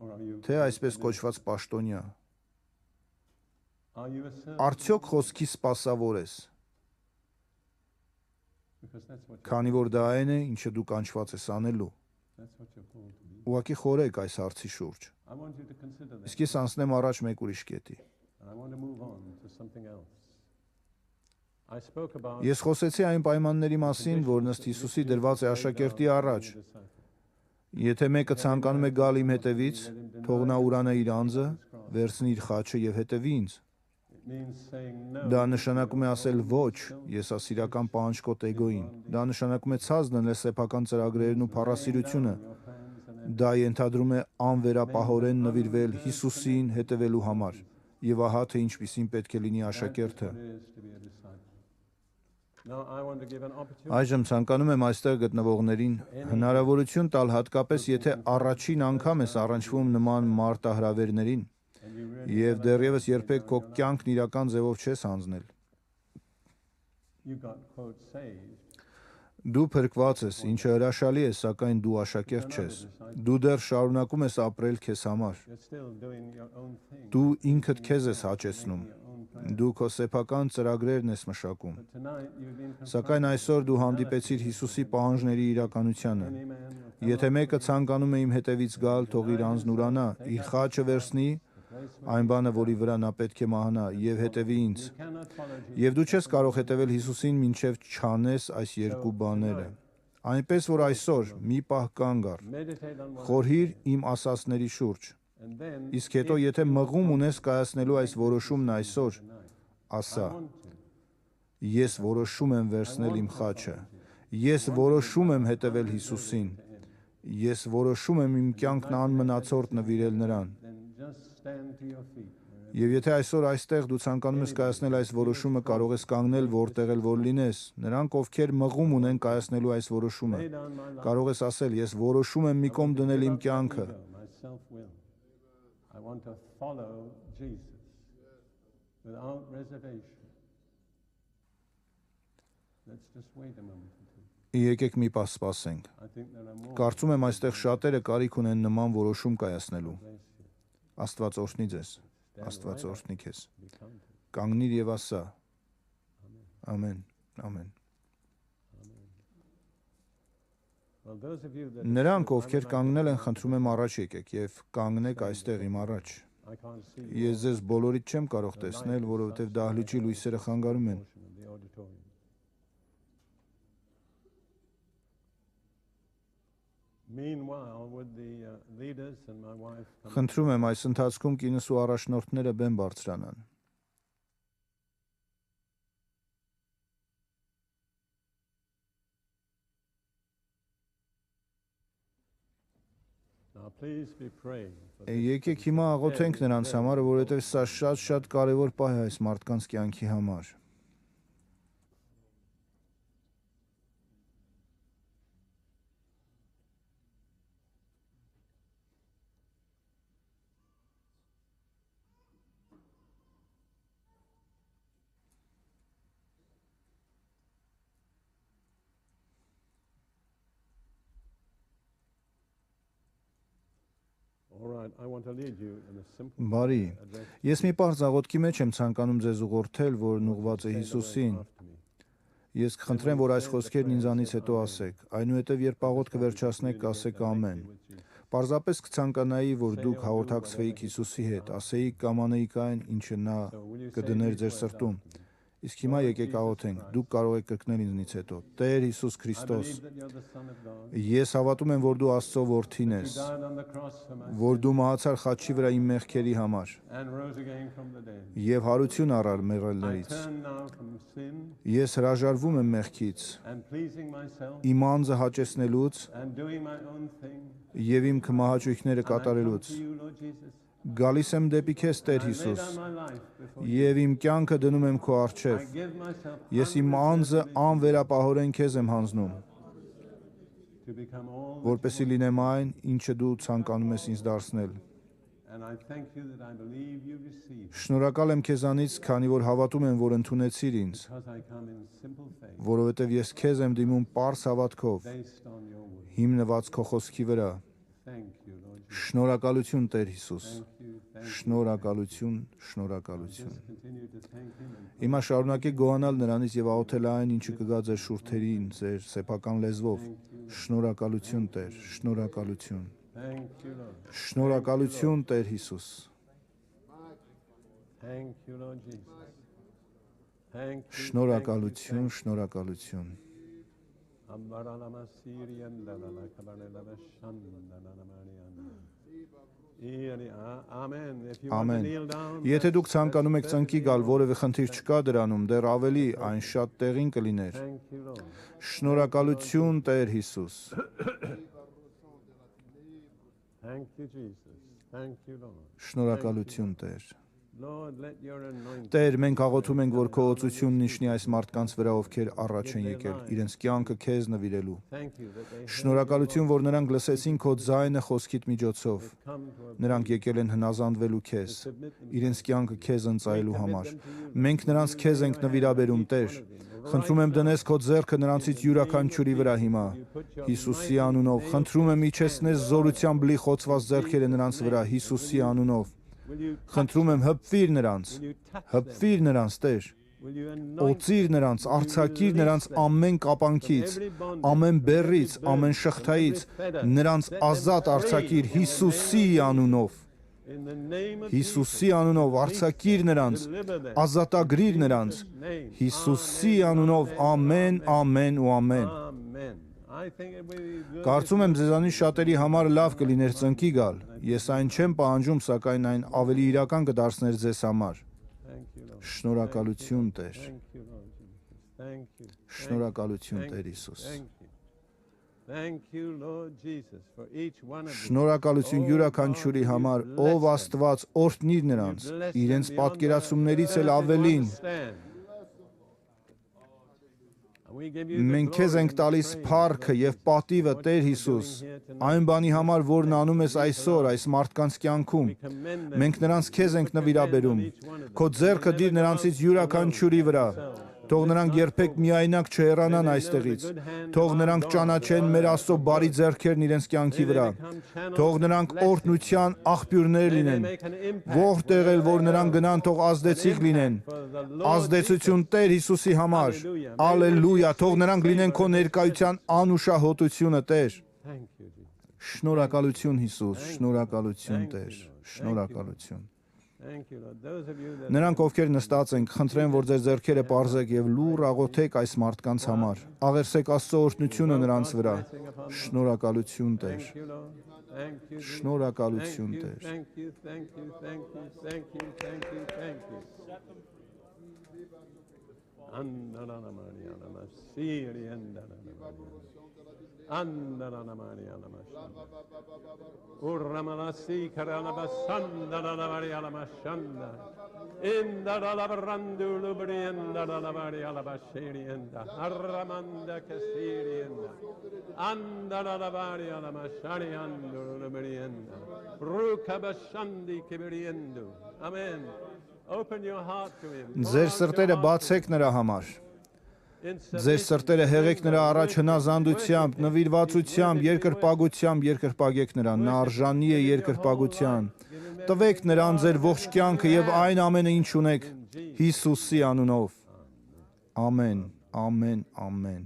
or are you թե այսպես կոչված պաշտոնյա։ are you a servant? Արդյոք խոսքի սպասավոր ես, Because that's what քանի որ դա այն է, ինչը դու կանչված ես անելու։ you're called to be. Ուղղակի խորեք այս հարցի շուրջ։ I want you to consider that. Իսկ ես անցնեմ առաջ մեկ ուրիշ կետի։ And I want to move on to something else. I spoke about Ես խոսեցի այն պայմանների մասին, որ ըստ Հիսուսի դրված է աշակերտի առաջ։ Եթե մեկը ցանկանում է գալ իմ հետևից, թող նա ուրանա իր անձը, վերցնի իր խաչը եւ հետևի ինձ։ it means saying no. Դա նշանակում է ասել ոչ եսասիրական պահանջկոտ էգոին։ Դա նշանակում է ցած դնել սեփական ծրագրերն ու փառասիրությունը։ Your plans and Դա ենթադրում է անվերապահորեն նվիրվել Հիսուսին հետևելու համար։ Եվ ահա թե ինչպիսին պետք է լինի աշակերտը։ what it is to be a disciple. Now I want to give an opportunity. Այժմ ցանկանում եմ այստեղ գտնվողներին հնարավորություն տալ, հատկապես եթե առաջին անգամ ես առնչվում նման մարտահրավերներին And you really եւ դեռևս երբեք քո կյանքն իրական ձևով չես հանձնել։ you got quote saved. Դու փրկված ես, ինչը հրաշալի է, սակայն դու աշակերտ չես։ Դու դեռ շարունակում ես ապրել քեզ համար։ You're still doing your own thing. Դու ինքդ քեզ ես հաճեցնում։ Your own plan. Դու քո սեփական ծրագրերն ես մշակում։ But tonight you've been Սակայն այսօր դու հանդիպեցիր Հիսուսի պահանջների իրականությանը։ any man will Եթե մեկը ցանկանում է իմ հետևից գալ, թող իր անձն ուրանա, իր խաչը վերցնի, այն բանը, որի վրա նա պետք է մահանա, եւ հետևի ինձ։ cannot follow Jesus. Եվ դու չես կարող հետևել Հիսուսին, մինչև չանես այս երկու բաները։ Այնպես որ այսօր մի պահ կանգ առ, Meditate on what խորհիր իմ ասածների շուրջ։ and then Իսկ հետո եթե մղում ունես կայացնելու այս որոշումն այսօր, ասա. Ես որոշում եմ վերցնել իմ խաչը։ Ես որոշում եմ հետևել Հիսուսին։ Ես որոշում եմ իմ կյանքն անմնացորդ նվիրել նրան։ then just stand to your feet. Եվ եթե այսօր այստեղ դու ցանկանում ես կայացնել այս որոշումը, կարող ես կանգնել որտեղ էլ որ լինես։ Նրանք, ովքեր մղում ունեն կայացնելու այս որոշումը, Lay down my life. կարող ես ասել. Ես որոշում եմ մի կողմ դնել իմ կյանքը։ My self-will. I want to follow Jesus without reservation. Let's just wait a moment. Եկեք մի պահ սպասենք։ I think there are more. Կարծում եմ այստեղ շատերը կարիք ունեն նման որոշում կայացնելու։ Bless you. Աստված օրհնի ձեզ։ Աստված օրհնի քեզ։ Be counted. Կանգնիր եւ ասա. Ամեն։ Ամեն։ Well, those of you that Նրանք, ովքեր կանգնել են, խնդրում եմ առաջ եկեք եւ կանգնեք այստեղ իմ առաջ։ I can't see you Ես ձեզ բոլորիդ չեմ կարող տեսնել, որովհետեւ դահլիճի լույսերը խանգարում են։ portion of the auditorium. Meanwhile, would the leaders and my wife come? Խնդրում եմ այս ընթացքում կինս ու առաջնորդները բեմ բարձրանան։ please be praying for this. Եկեք հիմա աղոթենք նրանց համար, որովհետև սա շատ կարևոր պահ է այս մարդկանց կյանքի համար։ All right, I want to lead you in a simple Բարի, address. ես մի պարզ աղոթքի մեջ եմ ցանկանում ձեզ ուղղորդել, որն ուղղված է Հիսուսին։ After me. Ես կխնդրեմ, որ այս խոսքերն ինձանից հետո ասեք։ Այնուհետև երբ աղոթքը վերջացնեք, կասեք ամեն։ Պարզապես կցանկանայի, որ դուք հաղորդակցվեիք Հիսուսի հետ, ասեիք կամ անեիք այն, ինչը նա կդներ ձեր սրտում։ Իսկ հիմա եկեք աղոթենք։ Դուք կարող եք կրկնել ինձնից հետո. Տեր Հիսուս I Քրիստոս, believe that you're the Son of God. ես հավատում եմ, որ դու Աստծո որդին ես, You died on the cross for my որ դու մահացար խաչի վրա իմ մեղքերի համար and rose again from the dead. եւ հարություն առար I մեղելներից։ turn now from sin Ես հրաժարվում եմ մեղքից, and pleasing myself իմ անձը հաճեցնելուց and doing my own thing. եւ իմ կմահաճույքները And I come կատարելուց։ to you, Lord Jesus. Գալիս եմ դեպի քեզ, Տեր I lay Հիսուս, down my life before you. եւ իմ կյանքը դնում եմ քո I առջև։ give myself Ես իմ անձը անվերապահորեն քեզ եմ հանձնում, to become all that որպեսզի լինեմ այն, ինչը դու ցանկանում ես ինձ դարձնել։ and I thank you that I believe you receive Շնորհակալ եմ քեզանից, քանի որ հավատում եմ, որ ընդունեցիր ինձ, because I come in simple faith որովհետեւ ես քեզ եմ դիմում պարզ հավատքով, based on your word. հիմնված քո խոսքի վրա։ Thank you, Lord Jesus. Շնորհակալություն, Տեր Հիսուս։ Thank you. Thank you. Շնորհակալություն, շնորհակալություն։ Just continue to thank him and Հիմա շարունակեք գոհանալ նրանից եւ աղոթել այն, ինչը կգա ձեր շուրթերին, ձեր սեփական լեզվով։ Շնորհակալություն, Տեր, շնորհակալություն։ thank you, Lord. Շնորհակալություն, Տեր Հիսուս։ Thank you, Lord Jesus. Thank you. Շնորհակալություն, շնորհակալություն։ Amen. If you want to Ամեն։ kneel down, Եթե դուք that's ցանկանում եք perfectly ծնկի գալ, good. որևէ խնդիր չկա դրանում, դեռ ավելի այն շատ տեղին կլիներ։ Thank you, Lord. Շնորհակալություն, Տեր Հիսուս։ Thank you, Jesus. Thank you, Lord. Շնորհակալություն, Տեր։ Lord, let your anointing Տեր, մենք աղոթում ենք, որ քո օծությունն իջնի այս մարդկանց վրա, ովքեր առաջ են եկել, իրենց կյանքը քեզ նվիրելու։ thank you that they have Շնորհակալություն, որ նրանք լսեցին քո ձայնը խոսքիդ միջոցով։ come to a Նրանք եկել են հնազանդվելու քեզ, submit them. իրենց կյանքը քեզ ընծայելու համար։ Մենք նրանց քեզ ենք նվիրաբերում, Տեր։ Խնդրում եմ դնես քո ձեռքը նրանցից յուրաքանչյուրի վրա հիմա։ Հիսուսի անունով խնդրում եմ իջեցնես զորությամբ լի խոցված ձեռքերը նրանց վրա, Հիսուսի անունով։ Will you touch Խնդրում եմ հպվիր նրանց, Will you touch them? հպվիր նրանց, Տեր։ Will you anoint Օծիր նրանց, արձակիր նրանց ամեն կապանքից, ամեն բեռից, ամեն շղթայից, նրանց ազատ արձակիր Հիսուսի անունով։ in the name of Հիսուսի անունով արձակիր նրանց, deliver them? ազատագրիր նրանց։ Name. Հիսուսի անունով ամեն, ամեն ու ամեն։ Amen. I think it will be good. Կարծում եմ ձեզանից շատերի համար լավ կլիներ ծնկի գալ։ Ես այն չեմ պահանջում, սակայն այն ավելի իրական կդարձներ ձեզ համար։ Thank you, Lord. Շնորհակալություն, Տեր։ Thank you, Lord Jesus. Thank you. Շնորհակալություն, Տեր Հիսուս։ Thank you. Thank you, Lord Jesus, for each one of you. Շնորհակալություն յուրաքանչյուրի համար, ով Աստված օրհնիր նրանց, իրենց պատկերացումներից էլ ավելին։ Մենք քեզ ենք տալիս փառքը եւ պատիվը, Տեր Հիսուս, այն բանի համար, որն անում ես այսօր այս մարդկանց կյանքում։ Մենք նրանց քեզ ենք նվիրաբերում։ Քո ձեռքը դիր նրանցից յուրաքանչյուրի վրա։ Թող նրանք երբեք միայնակ չհեռանան այստեղից։ Թող նրանք ճանաչեն մեր Աստծո բարի ձեռքերն իրենց կյանքի վրա։ Թող նրանք օրհնության աղբյուրներ լինեն։ Որտեղ էլ որ նրանք գնան, թող ազդեցիկ լինեն։ Ազդեցություն Տեր Հիսուսի համար։ Ալելույա, թող նրանք լինեն քո ներկայության անուշահոտությունը, Տեր։ Thank you, Jesus. Շնորհակալություն Հիսուս, շնորհակալություն Տեր, շնորհակալություն։ Thank you, Lord. Those of you that Նրանք ովքեր նստած են, խնդրեմ, որ ձեր ձեռքերը պարզեք եւ լուռ աղոթեք այս մարդկանց համար։ Աղերսեք Աստծո օրհնությունը նրանց վրա։ Շնորհակալություն Տեր։ Thank you, Lord. Thank you. Jesus. Շնորհակալություն Thank you, Տեր։ thank you, thank you, thank you, thank you, thank you, thank you. Andaranamari alamashanda. Urramalasi karalabasanda ralamari alamashanda. Indaralabrandu lubrienda ralamari alabashirienda. Arramanda kasirienda. Andaralabari alamashari andu lubrienda. Rukabashandi kibiriendu. Amen. Open your heart to him. Ձեր սրտերը բացեք նրա համար։ Ձեր սրտերը հեղեք նրա առաջ հնազանդությամբ, նվիրվածությամբ, երկրպագությամբ երկրպագեք նրան, նա արժանի է երկրպագության։ Տվեք նրան ձեր ողջ կյանքը եւ այն ամենը, ինչ ունեք, Հիսուսի անունով։ Ամեն, ամեն, ամեն։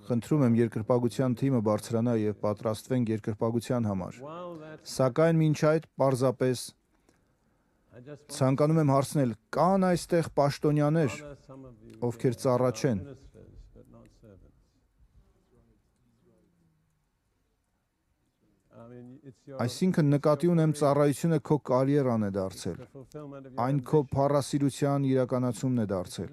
Խնդրում եմ երկրպագության թիմը բարձրանա եւ պատրաստվենք երկրպագության համար։ Սակայն մինչ այդ պարզապես ցանկանում եմ հարցնել, կան այստեղ պաշտոնյաներ, ովքեր ծառա չեն։ Այսինքն նկատի ունեմ ծառայությունը քո կարիերան է դարձել, այն քո փառասիրության իրականացումն է դարձել։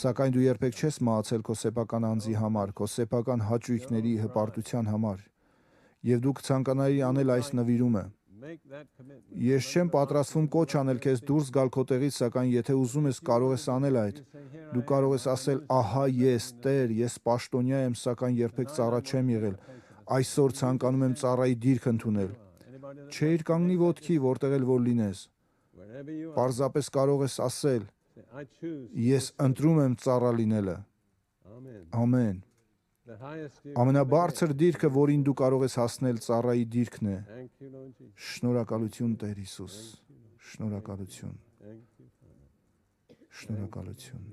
Սակայն դու երբեք չես մահացել քո սեփական անձի համար, քո սեփական հաճույքների հպարտության համար, եւ դու կցանկանայի անել այս նվիրումը։ Ես չեմ պատրաստվում կոչ անել քեզ դուրս գալ քո տեղից, սակայն եթե ուզում ես, կարող ես անել այդ։ Դու կարող ես ասել. «Ահա ես, Տեր, ես պաշտոնյա եմ, սակայն երբեք ծառա չեմ եղել։ Այսօր ցանկանում եմ ծառայի դիրք ընդունել»։ Չէիր կանգնի ոտքի, որտեղ էլ որ լինես։ Պարզապես կարող ես ասել. «Ես ընտրում եմ ծառա լինելը»։ Ամեն։ Ամենաբարձր դիրքը, որին դու կարող ես հասնել, ծառայի դիրքն է։ Շնորհակալություն, Տեր Հիսուս։ Շնորհակալություն։ Շնորհակալություն։